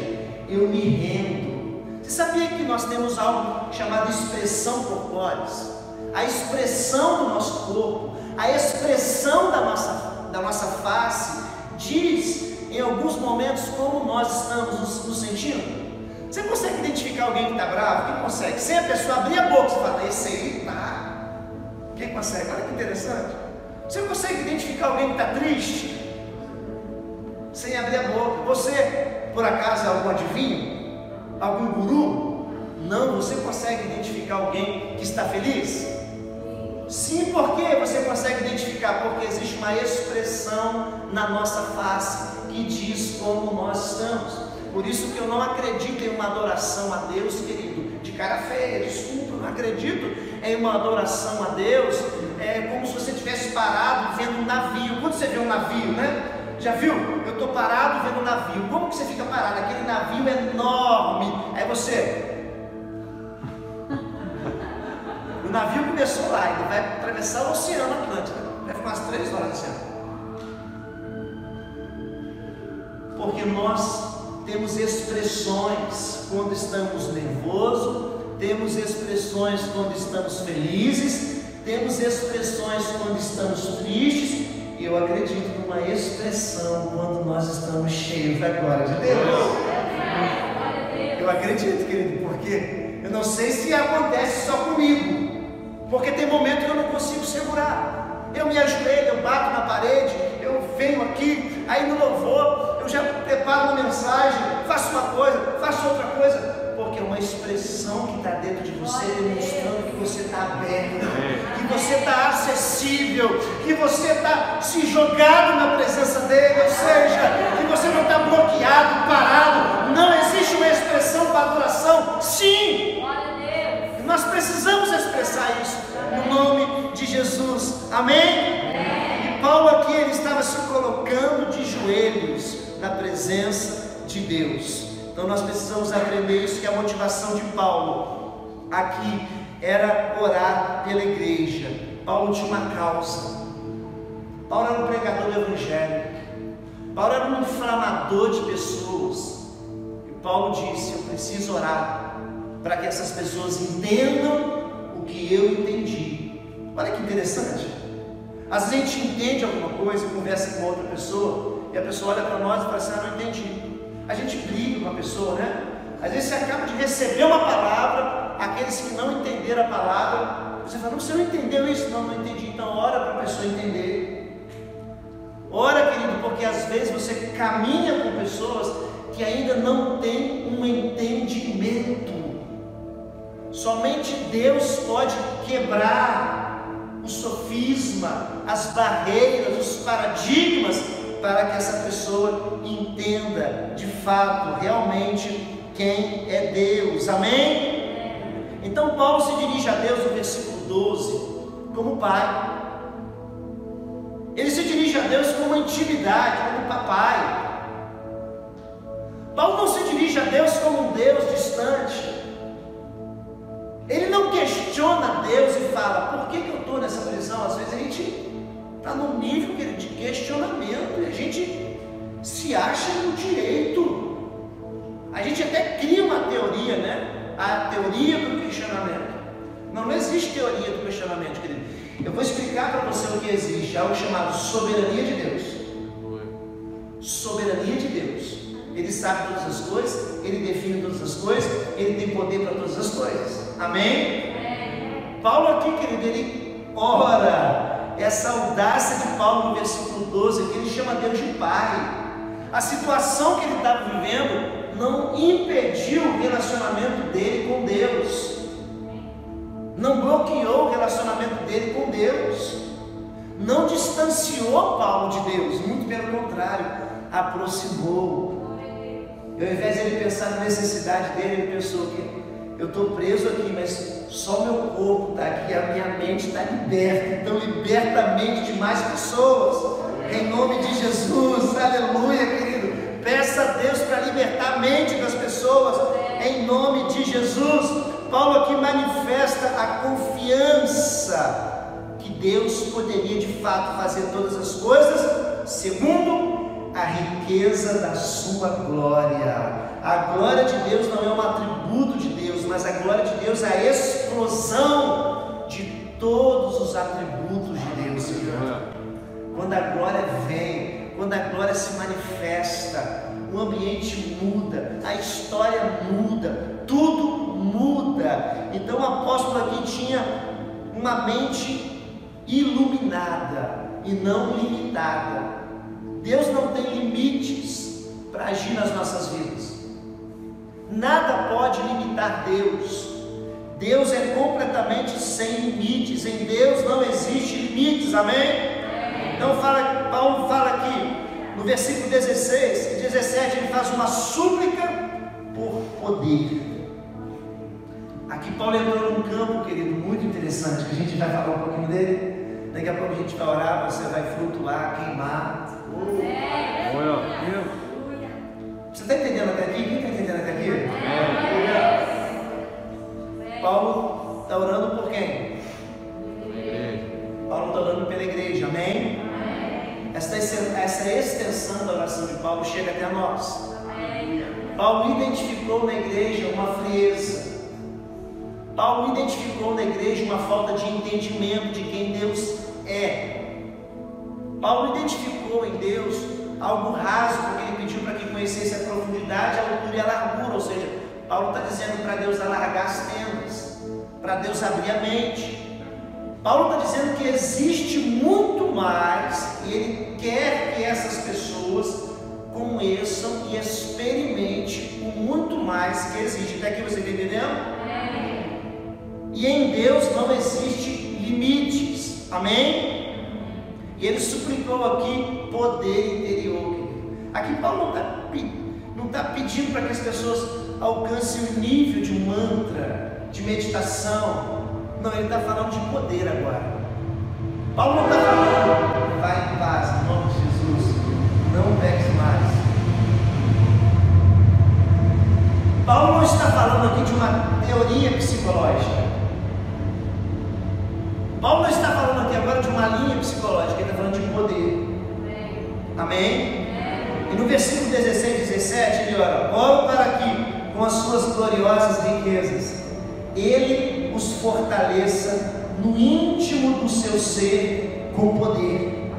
eu me rendo. Você sabia que nós temos algo chamado expressão corpóreis? A expressão do nosso corpo, a expressão da nossa face, diz em alguns momentos como nós estamos nos sentindo. Você consegue identificar alguém que está bravo? Quem consegue? Sem a pessoa abrir a boca, você fala: esse aí tá. Quem consegue? Olha que interessante. Você consegue identificar alguém que está triste? Sem abrir a boca. Você, por acaso, é algum adivinho? Algum guru? Não, você consegue identificar alguém que está feliz? Sim, por que você consegue identificar? Porque existe uma expressão na nossa face que diz como nós estamos. Por isso que eu não acredito em uma adoração a Deus, querido, de cara feia, desculpa, eu não acredito em uma adoração a Deus, como se você estivesse parado vendo um navio. Quando você vê um navio, né? Já viu? Eu estou parado vendo um navio. Como que você fica parado? Aquele navio é enorme. Aí você... O navio começou lá, ele vai atravessar o Oceano Atlântico, vai ficar umas 3 horas assim. Porque nós temos expressões quando estamos nervosos, temos expressões quando estamos felizes, temos expressões quando estamos tristes, e eu acredito numa expressão quando nós estamos cheios da glória de Deus. Eu acredito, querido, porque eu não sei se acontece só comigo. Porque tem momentos que eu não consigo segurar. Eu me ajoelho, eu bato na parede, eu venho aqui, aí no louvor, eu já preparo uma mensagem, faço uma coisa, faço outra coisa, porque é uma expressão que está dentro de você, demonstrando que você está aberto, que você está acessível, que você está se jogado na presença dele, ou seja, que você não está bloqueado, parado. Não existe uma expressão para adoração? Sim! Nós precisamos expressar isso no nome de Jesus. Amém? E Paulo aqui, ele estava se colocando de joelhos na presença de Deus. Então nós precisamos aprender isso, que a motivação de Paulo aqui era orar pela igreja. Paulo tinha uma causa. Paulo era um pregador do evangelho. Paulo era um inflamador de pessoas. E Paulo disse: eu preciso orar para que essas pessoas entendam o que eu entendi. Olha que interessante. Às vezes a gente entende alguma coisa e conversa com outra pessoa, e a pessoa olha para nós e fala assim: não entendi. A gente briga com a pessoa, né? Às vezes você acaba de receber uma palavra, aqueles que não entenderam a palavra, você fala: não, você não entendeu isso? Não entendi. Então ora para a pessoa entender. às vezes você caminha com pessoas que ainda não têm um entendimento. Somente Deus pode quebrar o sofisma, as barreiras, os paradigmas, para que essa pessoa entenda de fato, realmente, quem é Deus. Amém? Então Paulo se dirige a Deus no versículo 12 como Pai. Ele se dirige a Deus com uma intimidade, como papai. Paulo não se dirige a Deus como um Deus distante. Ele não questiona Deus e fala, por que eu estou nessa prisão? Às vezes a gente está num nível de questionamento, e a gente se acha no direito. A gente até cria uma teoria, né? A teoria do questionamento. Não existe teoria do questionamento, querido. Eu vou explicar para você o que existe, algo chamado soberania de Deus. Soberania de Deus. Ele sabe todas as coisas, Ele define todas as coisas, Ele tem poder para todas as coisas. Amém? Paulo aqui, querido, ele ora essa audácia de Paulo no versículo 12, que ele chama Deus de Pai. A situação que ele estava vivendo não impediu o relacionamento dele com Deus, não bloqueou o relacionamento dele com Deus, não distanciou Paulo de Deus, muito pelo contrário, aproximou. E ao invés de ele pensar na necessidade dele, ele pensou que eu estou preso aqui, mas só meu corpo está aqui, a minha mente está liberta, então liberta a mente de mais pessoas, em nome de Jesus, aleluia, querido. Peça a Deus para libertar a mente das pessoas, em nome de Jesus. Paulo aqui manifesta a confiança que Deus poderia de fato fazer todas as coisas, segundo a riqueza da sua glória. A glória de Deus não é um atributo de Deus, mas a glória de Deus é a explosão de todos os atributos de Deus. Quando a glória vem, quando a glória se manifesta, o ambiente muda, a história muda, tudo muda. Então o apóstolo aqui tinha uma mente iluminada e não limitada. Deus não tem limites para agir nas nossas vidas. Nada pode limitar Deus. Deus é completamente sem limites. Em Deus não existe limites. Amém? Então Paulo fala aqui no versículo 16 e 17, ele faz uma súplica por poder. Aqui Paulo entrou num campo, querido, muito interessante, que a gente vai falar um pouquinho dele. Daqui a pouco a gente vai orar, você vai flutuar, queimar. Você está entendendo até aqui? Quem está entendendo até aqui? Paulo está orando por quem? Paulo está orando pela igreja, amém? Essa extensão da oração de Paulo chega até nós. Paulo identificou na igreja uma frieza. Paulo identificou na igreja uma falta de entendimento de quem Deus é. Paulo identificou em Deus algo raso, porque ele pediu para que conhecesse a profundidade, a altura e a largura. Ou seja, Paulo está dizendo para Deus alargar as tendas, para Deus abrir a mente. Paulo está dizendo que existe muito mais, e ele quer que essas pessoas conheçam e experimentem o muito mais que existe. Até aqui você está entendendo? E em Deus não existe limites, amém? E ele suplicou aqui poder interior. Aqui Paulo não está pedindo para que as pessoas alcancem o nível de mantra, de meditação. Não, ele está falando de poder agora. Paulo não está falando, vai em paz, em nome de Jesus, não peques mais. Paulo não está falando aqui de uma teoria psicológica. Paulo não está falando aqui agora de uma linha psicológica, ele está falando de poder. Amém? E no versículo 16 e 17 ele ora: oro para que, com as suas gloriosas riquezas, ele os fortaleça no íntimo do seu ser com poder.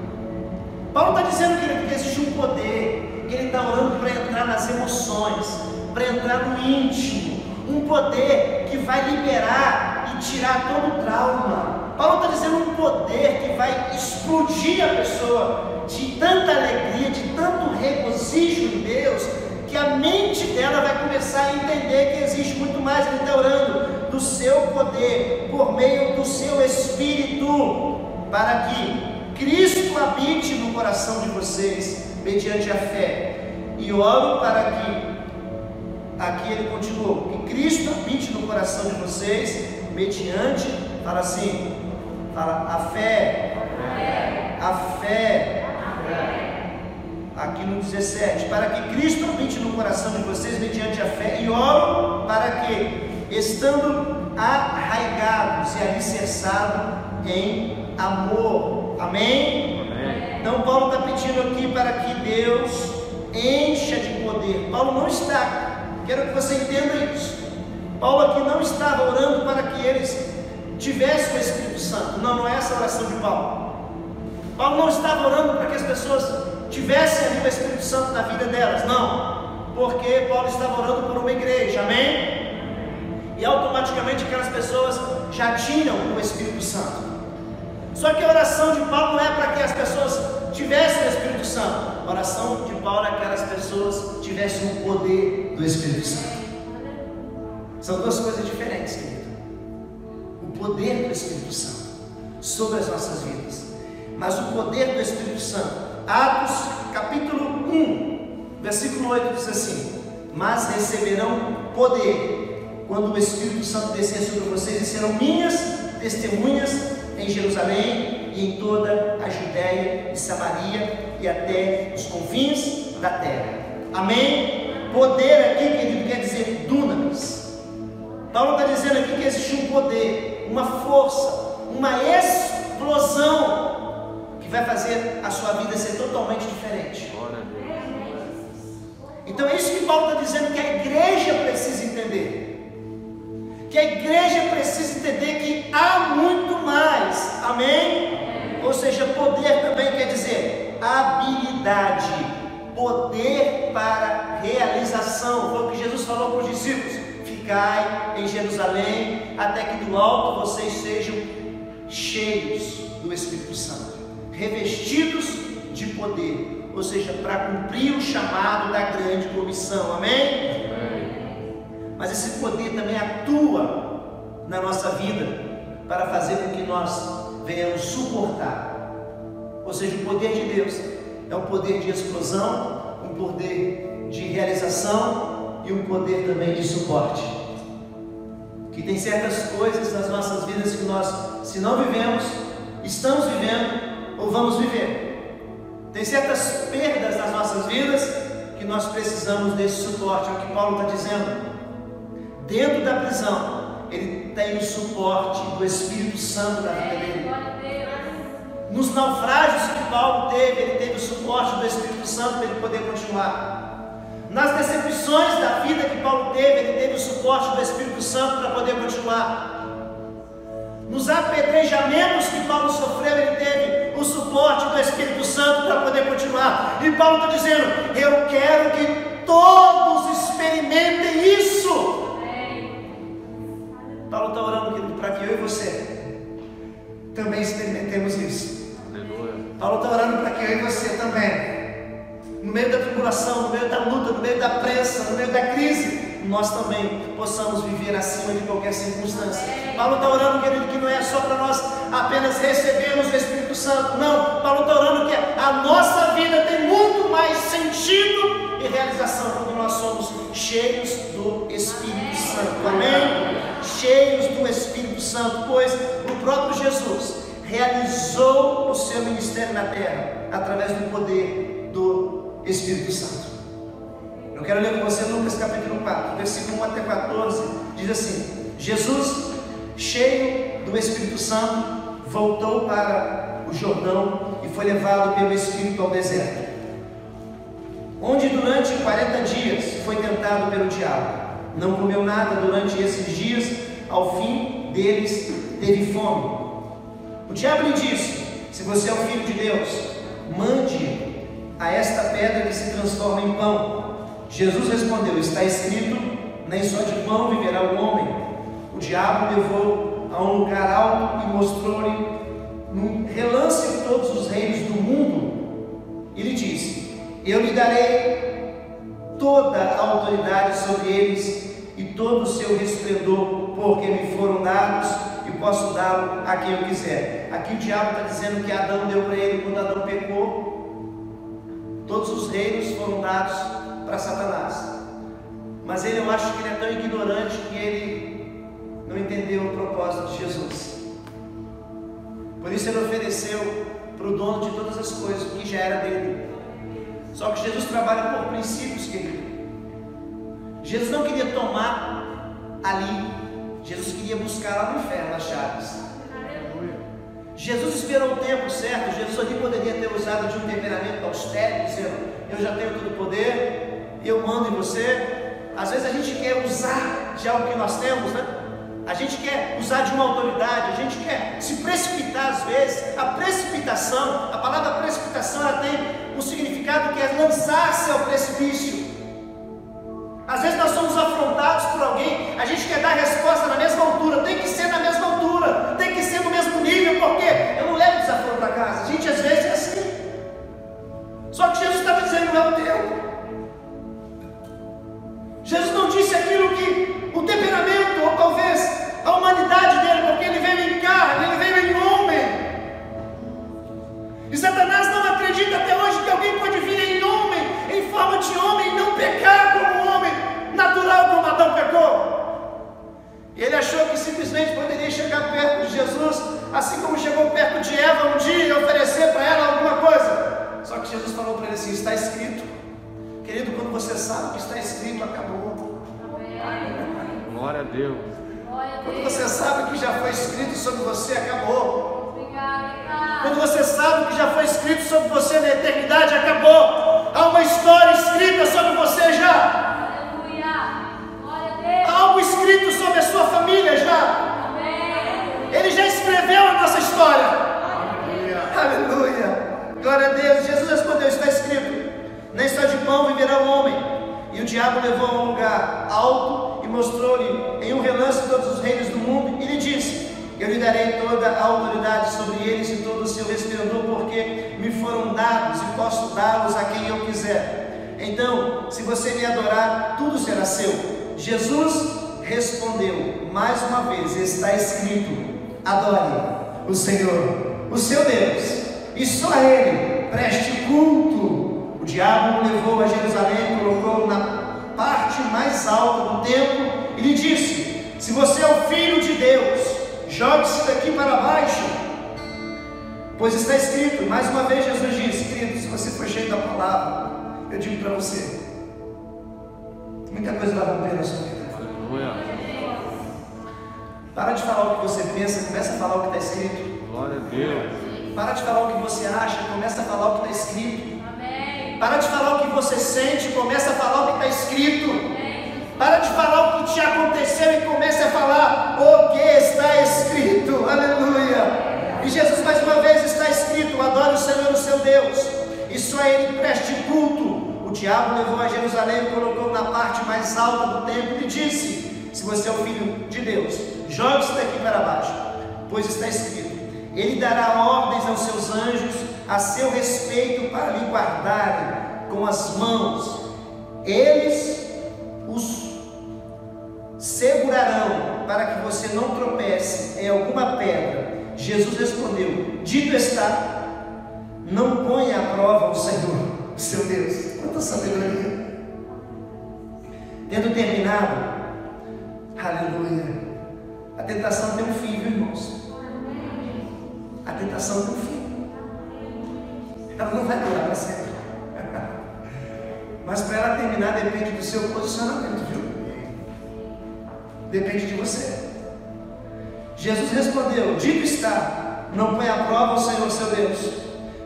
Paulo está dizendo que existe um poder, que ele está orando para entrar nas emoções, para entrar no íntimo, um poder que vai liberar e tirar todo o trauma, Paulo está dizendo um poder que vai explodir a pessoa de tanta alegria, de tanto regozijo em Deus, que a mente dela vai começar a entender que existe muito mais. Ele está orando do seu poder, por meio do seu Espírito, para que Cristo habite no coração de vocês, mediante a fé. E oro para que, aqui ele continuou, que Cristo habite no coração de vocês, mediante, fala assim, fala a fé, a fé, aqui no 17, para que Cristo habite no coração de vocês, mediante a fé, e oro para que, estando arraigados e alicerçados em amor, amém? Então Paulo está pedindo aqui para que Deus encha de poder. Paulo não está, quero que você entenda isso, Paulo aqui não estava orando para que eles tivessem o Espírito Santo. Não é essa a oração de Paulo. Paulo não estava orando para que as pessoas tivessem ali o Espírito Santo na vida delas, não, porque Paulo estava orando por uma igreja, amém? E automaticamente aquelas pessoas já tinham o Espírito Santo. Só que a oração de Paulo não é para que as pessoas tivessem o Espírito Santo. A oração de Paulo é que aquelas pessoas tivessem o poder do Espírito Santo. São duas coisas diferentes, querido. O poder do Espírito Santo sobre as nossas vidas, mas o poder do Espírito Santo. Atos capítulo 1, versículo 8 diz assim: mas receberão poder quando o Espírito Santo descer sobre vocês, e serão minhas testemunhas em Jerusalém e em toda a Judéia e Samaria e até os confins da terra. Amém? Poder aqui, querido, quer dizer dunamis. Paulo está dizendo aqui que existe um poder, uma força, uma explosão que vai fazer a sua vida ser totalmente diferente. Então é isso que Paulo está dizendo que a igreja precisa entender. Que a igreja precisa entender que há muito mais, amém? Ou seja, poder também quer dizer habilidade, poder para realização. Foi o que Jesus falou para os discípulos: ficai em Jerusalém, até que do alto vocês sejam cheios do Espírito Santo, revestidos de poder, ou seja, para cumprir o chamado da grande comissão, amém? Mas esse poder também atua na nossa vida para fazer com que nós venhamos suportar. Ou seja, o poder de Deus é um poder de explosão, um poder de realização e um poder também de suporte. Que tem certas coisas nas nossas vidas que nós, se não vivemos, estamos vivendo ou vamos viver. Tem certas perdas nas nossas vidas que nós precisamos desse suporte. É o que Paulo está dizendo. Dentro da prisão, ele tem o suporte do Espírito Santo da vida dele. Nos naufrágios que Paulo teve, ele teve o suporte do Espírito Santo para ele poder continuar. Nas decepções da vida que Paulo teve, ele teve o suporte do Espírito Santo para poder continuar. Nos apedrejamentos que Paulo sofreu, ele teve o suporte do Espírito Santo para poder continuar. E Paulo está dizendo: eu quero que todos experimentem isso. Paulo está orando, querido, para que eu e você também experimentemos isso. Aleluia. Paulo está orando para que eu e você também, no meio da tribulação, no meio da luta, no meio da prensa, no meio da crise, nós também possamos viver acima de qualquer circunstância. Paulo está orando, querido, que não é só para nós apenas recebermos o Espírito Santo. Não, Paulo está orando que a nossa vida tem muito mais sentido e realização quando nós somos cheios do Espírito Santo. Amém? Cheios do Espírito Santo, pois o próprio Jesus realizou o seu ministério na terra através do poder do Espírito Santo. Eu quero ler com você Lucas capítulo 4, versículo 1 até 14, diz assim: Jesus, cheio do Espírito Santo, voltou para o Jordão e foi levado pelo Espírito ao deserto, onde durante 40 dias foi tentado pelo diabo. Não comeu nada durante esses dias, ao fim deles teve fome. O diabo lhe disse: se você é o Filho de Deus, mande a esta pedra que se transforma em pão. Jesus respondeu: está escrito, nem só de pão viverá o homem. O diabo levou a um lugar alto e mostrou-lhe num relance de todos os reinos do mundo, e lhe disse: eu lhe darei toda a autoridade sobre eles e todo o seu resplendor, porque me foram dados e posso dá-lo a quem eu quiser. Aqui o diabo está dizendo que Adão deu para ele quando Adão pecou. Todos os reinos foram dados para Satanás. Mas eu acho que ele é tão ignorante que ele não entendeu o propósito de Jesus. Por isso ele ofereceu para o dono de todas as coisas, o que já era dele. Só que Jesus trabalha por princípios, querido. Jesus não queria tomar ali, Jesus queria buscar lá no inferno as chaves. Jesus esperou o tempo certo. Jesus ali poderia ter usado de um temperamento austero, dizendo: eu já tenho todo o poder, eu mando em você. Às vezes a gente quer usar de algo que nós temos, né? A gente quer usar de uma autoridade, a gente quer se precipitar às vezes. A precipitação, a palavra precipitação, ela tem um significado que é lançar-se ao precipício. Às vezes nós somos afrontados por alguém, a gente quer dar a resposta na mesma altura, tem que ser na mesma altura, tem que ser no mesmo nível, porque eu não levo desaforo para casa. A gente às vezes é assim. Só que Jesus estava dizendo: não é o tempo. Jesus não disse aquilo que o temperamento, ou talvez a humanidade dele, porque ele veio em carne, ele veio em homem. E Satanás não acredita até hoje que alguém pode vir em homem, em forma de homem, e não pecar como um homem natural, como Adão pecou. Ele achou que simplesmente poderia chegar perto de Jesus, assim como chegou perto de Eva um dia e oferecer para ela alguma coisa. Só que Jesus falou para ele assim: está escrito. Querido, quando você sabe o que está escrito, acabou. Glória a Deus. Quando você sabe o que já foi escrito sobre você, acabou. Quando você sabe o que já foi escrito sobre você na eternidade, acabou. Há uma história escrita sobre você já. Há algo escrito sobre a sua família já. Ele já escreveu a nossa história. Aleluia. Glória a Deus. Jesus respondeu: está escrito: nem só de pão viverá o homem. E o diabo levou a um lugar alto e mostrou-lhe em um relance todos os reinos do mundo, e lhe disse: eu lhe darei toda a autoridade sobre eles e todo o seu resplendor, porque me foram dados e posso dá-los a quem eu quiser. Então, se você me adorar, tudo será seu. Jesus respondeu mais uma vez: está escrito: adore o Senhor, o seu Deus, e só a Ele preste culto. O diabo o levou a Jerusalém, colocou na parte mais alta do templo e lhe disse: se você é o Filho de Deus, jogue-se daqui para baixo, pois está escrito. Mais uma vez Jesus disse: querido, se você for cheio da palavra, eu digo para você, muita coisa vai romper na sua vida. Para de falar o que você pensa, começa a falar o que está escrito. Glória a Deus. Para de falar o que você acha, começa a falar o que está escrito. Para de falar o que você sente, começa a falar o que está escrito. Para de falar o que te aconteceu e comece a falar o que está escrito. Aleluia. E Jesus mais uma vez: está escrito: adore o Senhor, o seu Deus, e só a Ele preste culto. O diabo levou a Jerusalém e colocou na parte mais alta do templo e disse: se você é o Filho de Deus, jogue-se daqui para baixo, pois está escrito: Ele dará ordens aos seus anjos a seu respeito para lhe guardarem com as mãos. Eles os segurarão para que você não tropece em alguma pedra. Jesus respondeu: dito está, não ponha à prova o Senhor, o seu Deus. Quanta sabedoria. Tendo terminado, aleluia, a tentação tem um fim, viu, irmãos? A tentação tem um fim. Ela não vai durar para sempre. Mas para ela terminar depende do seu posicionamento, viu? Depende de você. Jesus respondeu: dito está, não põe à prova o Senhor seu Deus.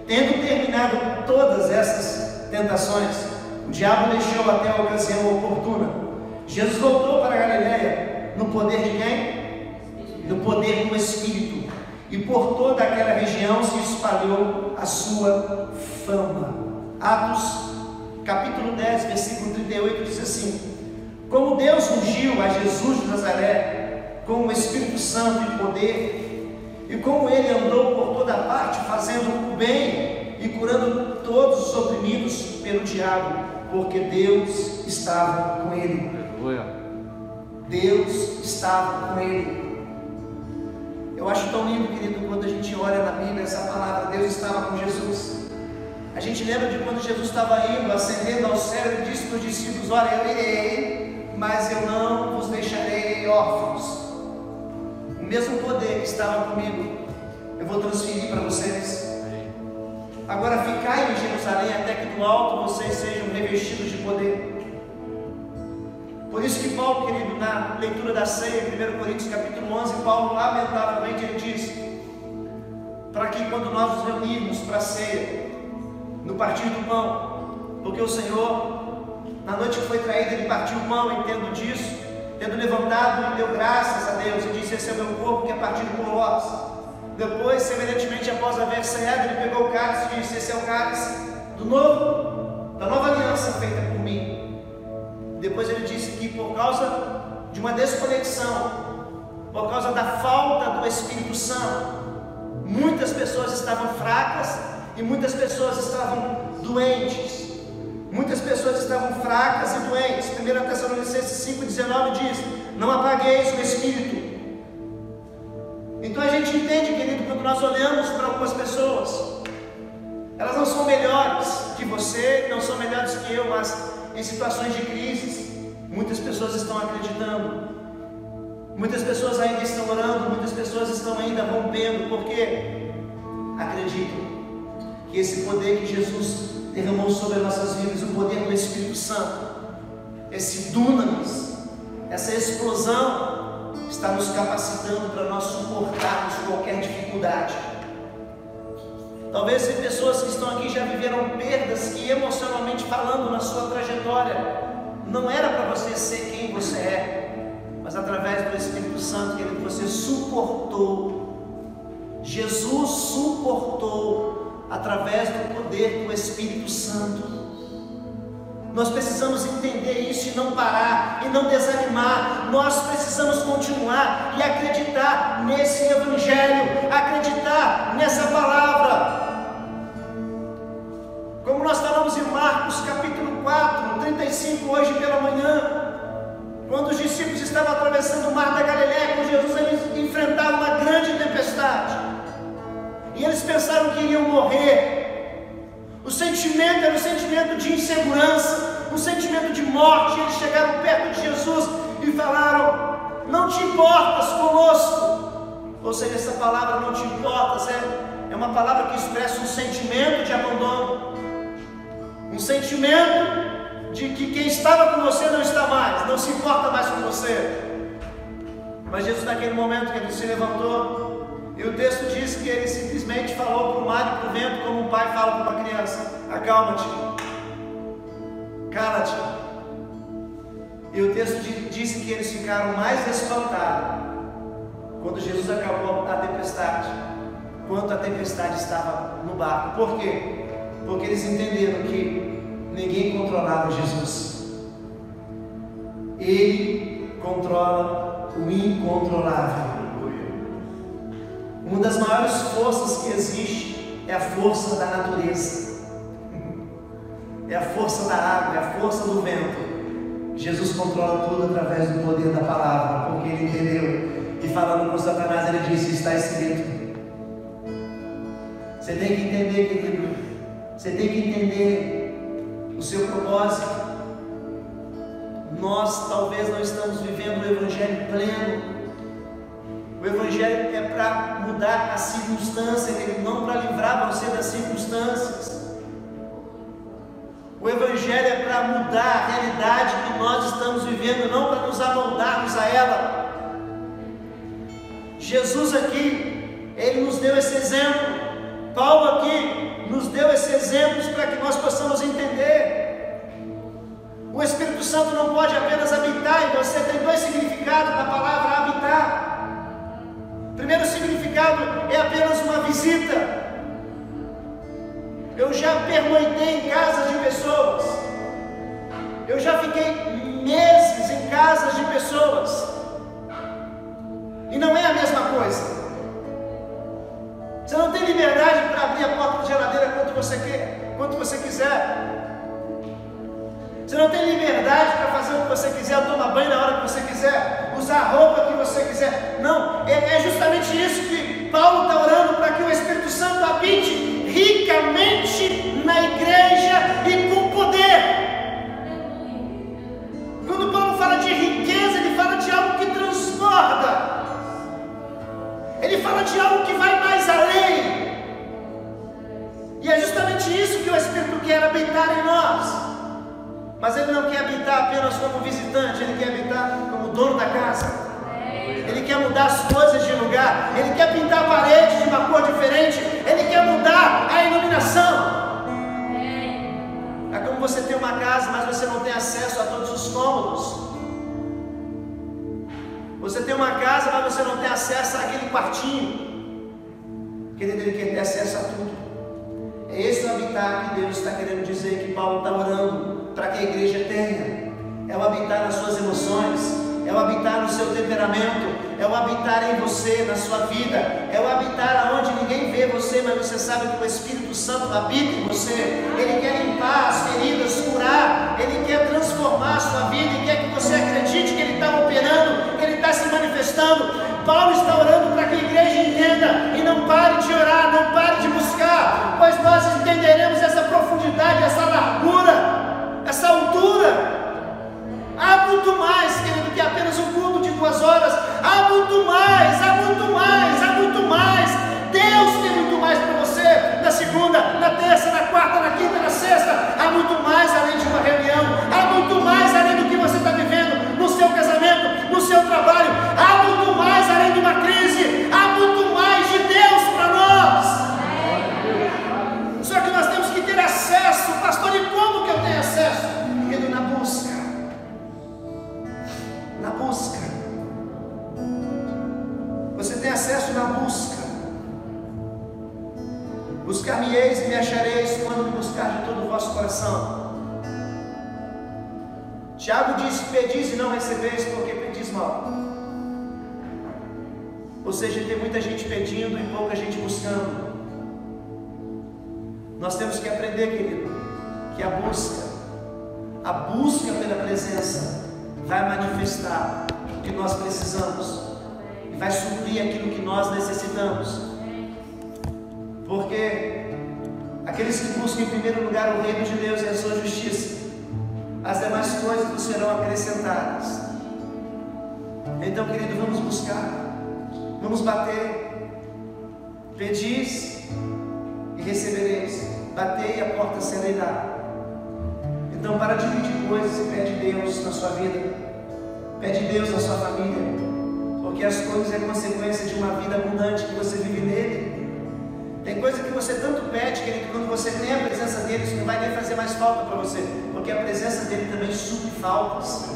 Tendo terminado todas essas tentações, o diabo deixou até a ocasião oportuna. Jesus voltou para a Galileia no poder de quem? No poder do Espírito. E por toda aquela região se espalhou a sua fama. Atos capítulo 10, versículo 38 diz assim: como Deus ungiu a Jesus de Nazaré com o Espírito Santo e poder, e como ele andou por toda parte fazendo o bem e curando todos os oprimidos pelo diabo, porque Deus estava com ele. Aleluia. Deus estava com ele. Eu acho tão lindo, querido, quando a gente olha na Bíblia essa palavra, Deus estava com Jesus. A gente lembra de quando Jesus estava indo, ascendendo ao céu, ele disse para os discípulos: olha, eu irei, mas eu não vos deixarei órfãos. O mesmo poder que estava comigo, eu vou transferir para vocês. Agora ficai em Jerusalém até que do alto vocês sejam revestidos de poder. Por isso que Paulo, querido, na leitura da ceia, 1 Coríntios capítulo 11, Paulo lamentavelmente ele diz, para que quando nós nos reunirmos para a ceia, no partir do pão, porque o Senhor, na noite que foi traído, ele partiu o pão, entendo disso, tendo levantado, ele deu graças a Deus e disse: esse é o meu corpo que é partido por vós. Depois, semelhantemente, após haver ceado, ele pegou o cálice e disse: esse é o cálice da nova aliança feita por mim. Depois ele disse que por causa de uma desconexão, por causa da falta do Espírito Santo, muitas pessoas estavam fracas e muitas pessoas estavam doentes. Muitas pessoas estavam fracas e doentes. 1 Tessalonicenses 5,19 diz: não apagueis o Espírito. Então a gente entende, querido, quando nós olhamos para algumas pessoas, elas não são melhores que você, não são melhores que eu, mas em situações de crise, muitas pessoas estão acreditando, muitas pessoas ainda estão orando, muitas pessoas estão ainda rompendo, porque acreditam que esse poder que Jesus derramou sobre as nossas vidas, o poder do Espírito Santo, esse dunamis, essa explosão, está nos capacitando para nós suportarmos qualquer dificuldade. Talvez pessoas que estão aqui já viveram perdas que, emocionalmente falando, na sua trajetória, não era para você ser quem você é, mas através do Espírito Santo, querido, você suportou. Jesus suportou através do poder do Espírito Santo. Nós precisamos entender isso e não parar, e não desanimar. Nós precisamos continuar e acreditar nesse Evangelho, acreditar nessa palavra. Como nós falamos em Marcos capítulo 4, 35, hoje pela manhã, quando os discípulos estavam atravessando o mar da Galileia com Jesus, eles enfrentaram uma grande tempestade, e eles pensaram que iriam morrer. O sentimento era um sentimento de insegurança, um sentimento de morte. Eles chegaram perto de Jesus e falaram: não te importas conosco. Ou seja, essa palavra não te importas é uma palavra que expressa um sentimento de abandono, um sentimento de que quem estava com você não está mais, não se importa mais com você. Mas Jesus, naquele momento que ele se levantou, e o texto diz que ele simplesmente falou para o mar e para o vento, como um pai fala para uma criança: acalma-te, cala-te. E o texto diz que eles ficaram mais espantados quando Jesus acalmou a tempestade, quanto a tempestade estava no barco. Por quê? Porque eles entenderam que ninguém controlava Jesus. Ele controla o incontrolável. Uma das maiores forças que existe é a força da natureza, é a força da água, é a força do vento. Jesus controla tudo através do poder da palavra, porque ele entendeu. E falando com Satanás, ele disse: está escrito. Você tem que entender, querido, você tem que entender o seu propósito. Nós talvez não estamos vivendo o Evangelho pleno. O Evangelho é para mudar a circunstância, não para livrar você das circunstâncias. O Evangelho é para mudar a realidade que nós estamos vivendo, não para nos amoldarmos a ela. Jesus aqui, ele nos deu esse exemplo. Paulo aqui nos deu esses exemplos para que nós possamos entender. O Espírito Santo não pode apenas habitar em você. Tem dois significados da palavra habitar. O primeiro significado é apenas uma visita. Eu já pernoitei em casas de pessoas, eu já fiquei meses em casas de pessoas, não é a mesma coisa. Você não tem liberdade para abrir a porta da geladeira quanto você quiser. Você não tem liberdade para fazer o que você quiser, tomar banho na hora que você quiser, usar a roupa que você quiser. Não, é justamente isso que Paulo está orando, para que o Espírito Santo habite ricamente na igreja e com poder. Quando Paulo fala de riqueza, ele fala de algo que transborda. Ele fala de algo que vai mais além. E é justamente isso que o Espírito quer habitar em nós. Mas Ele não quer habitar apenas como visitante, Ele quer habitar como dono da casa. Ele quer mudar as coisas de lugar. Ele quer pintar a parede de uma cor diferente. Ele quer mudar a iluminação. É como você tem uma casa, mas você não tem acesso a todos os cômodos. Você tem uma casa, mas você não tem acesso àquele quartinho. Querido, Ele quer ter acesso a tudo. É esse o habitar que Deus está querendo dizer, que Paulo está orando para que a igreja tenha. É o habitar nas suas emoções, é o habitar no seu temperamento, é o habitar em você, na sua vida, é o habitar aonde ninguém vê você, mas você sabe que o Espírito Santo habita em você. Ele quer limpar as feridas, curar, Ele quer transformar a sua vida e quer que você acredite que Ele está operando, que Ele está se manifestando. Paulo está orando para que a igreja entenda e não pare de orar, não pare de buscar, pois nós entenderemos essa profundidade, essa largura, essa altura. Há muito mais, querido, que apenas um culto de 2 horas. Há muito mais, há muito mais, há muito mais. Deus tem muito mais para você na segunda, na terça, na quarta, na quinta, na sexta. Há muito mais além de uma reunião. Há muito mais além do que você está vivendo no seu casamento, no seu trabalho. Há muito mais além de uma crise. Há muito mais de Deus para nós. Só que nós temos que ter acesso. Pastor, e como que eu tenho acesso? Querido, na busca. Na busca. Você tem acesso na busca. Buscar-me-eis e me achareis quando me buscar de todo o vosso coração. Tiago diz: pedis e não recebeis, porque pedis mal. Ou seja, tem muita gente pedindo e pouca gente buscando. Nós temos que aprender, querido, que a busca pela presença vai manifestar o que nós precisamos e vai suprir aquilo que nós necessitamos. Porque aqueles que buscam em primeiro lugar o reino de Deus e a sua justiça, as demais coisas nos serão acrescentadas. Então, querido, vamos buscar, vamos bater. Pedis e recebereis, batei e a porta será dada. Então, para de pedir coisas e pede Deus na sua vida, pede Deus na sua família, porque as coisas é consequência de uma vida abundante que você vive nele. Tem coisa que você tanto pede, que quando você tem a presença dele, isso não vai nem fazer mais falta para você, porque a presença dele também supre faltas.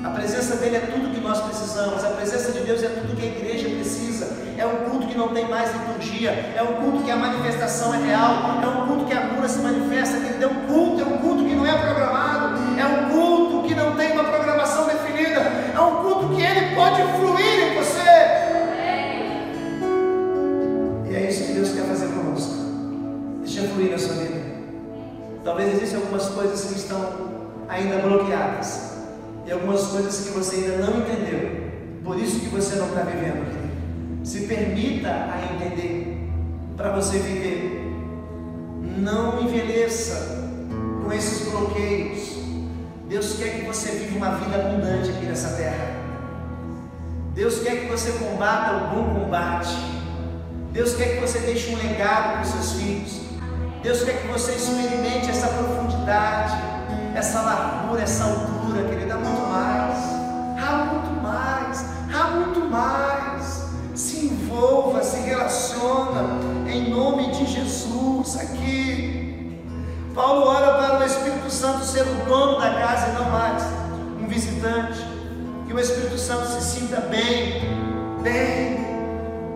A presença dele é tudo que nós precisamos. A presença de Deus é tudo que a igreja precisa. É um culto que não tem mais liturgia. É um culto que a manifestação é real. É um culto que a cura se manifesta. É um culto que não é programado. É um culto que não tem uma programação definida. É um culto que ele pode fluir em você. E é isso que Deus quer fazer conosco. Deixa fluir na sua vida. Talvez existam algumas coisas que estão ainda bloqueadas. E algumas coisas que você ainda não entendeu. Por isso que você não está vivendo, querido. Se permita a entender, para você viver. Não envelheça com esses bloqueios. Deus quer que você viva uma vida abundante aqui nessa terra. Deus quer que você combata o bom combate. Deus quer que você deixe um legado para os seus filhos. Deus quer que você experimente essa profundidade, essa largura, essa altura, querido. Há muito mais, há muito mais, há muito mais. Se envolva, se relaciona, em nome de Jesus aqui. Paulo ora para o Espírito Santo ser o dono da casa e não mais um visitante. Que o Espírito Santo se sinta bem.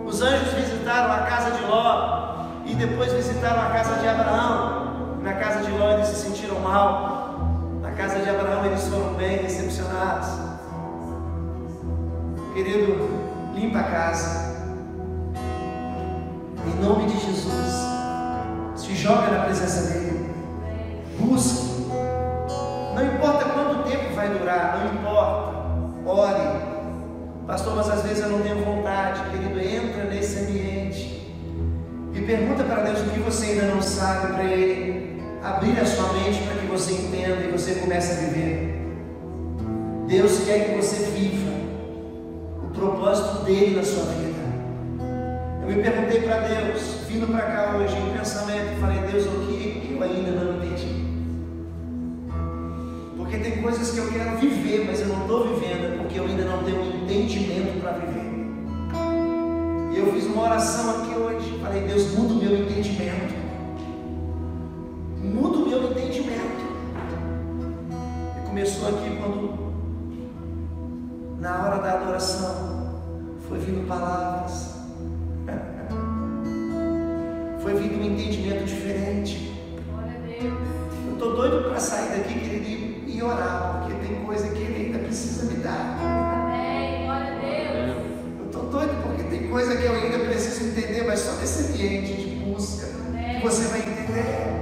Os anjos visitaram a casa de Ló e depois visitaram a casa de Abraão. Na casa de Ló eles se sentiram mal. Na casa de Abraão eles foram bem recepcionados. Querido, limpa a casa. Em nome de Jesus. Se joga na presença dele. Busque. Não importa quanto tempo vai durar, não importa. Ore. Pastor, mas às vezes eu não tenho vontade. Querido, entra nesse ambiente e pergunta para Deus o que você ainda não sabe, para Ele abrir a sua mente para que você entenda e você comece a viver. Deus quer que você viva o propósito dele na sua vida. Eu me perguntei para Deus, vindo para cá hoje em pensamento, e falei: Deus, o que eu ainda não entendi? Porque tem coisas que eu quero viver, mas eu não estou vivendo, porque eu ainda não tenho um entendimento para viver. E eu fiz uma oração aqui hoje, falei: Deus, muda o meu entendimento. Muda o meu entendimento. E começou aqui quando, na hora da adoração, foi vindo palavras. Foi vindo um entendimento diferente. Glória a Deus. Eu estou doido para sair daqui, querido, e orar, porque tem coisa que Ele ainda precisa me dar. Amém. Glória a Deus. Eu estou doido porque tem coisa que eu ainda preciso entender, mas só nesse ambiente de busca que você vai entender.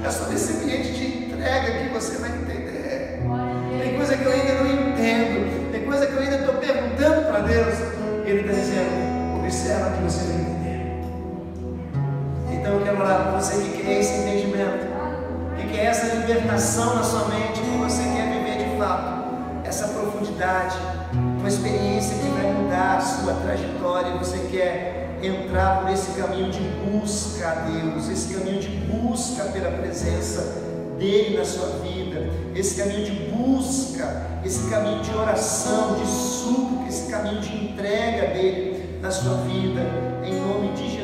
É só nesse ambiente de entrega que você vai entender. Tem coisa que eu ainda não entendo, tem coisa que eu ainda estou perguntando para Deus. Ele está dizendo: observa que você vai entender. Então eu quero orar por você que quer esse entendimento, que quer essa libertação na sua mente, que você quer viver de fato essa profundidade, uma experiência que vai mudar a sua trajetória. Você quer entrar por esse caminho de busca a Deus, esse caminho de busca pela presença dele na sua vida, esse caminho de busca, esse caminho de oração, de súplica, esse caminho de entrega dele na sua vida, em nome de Jesus.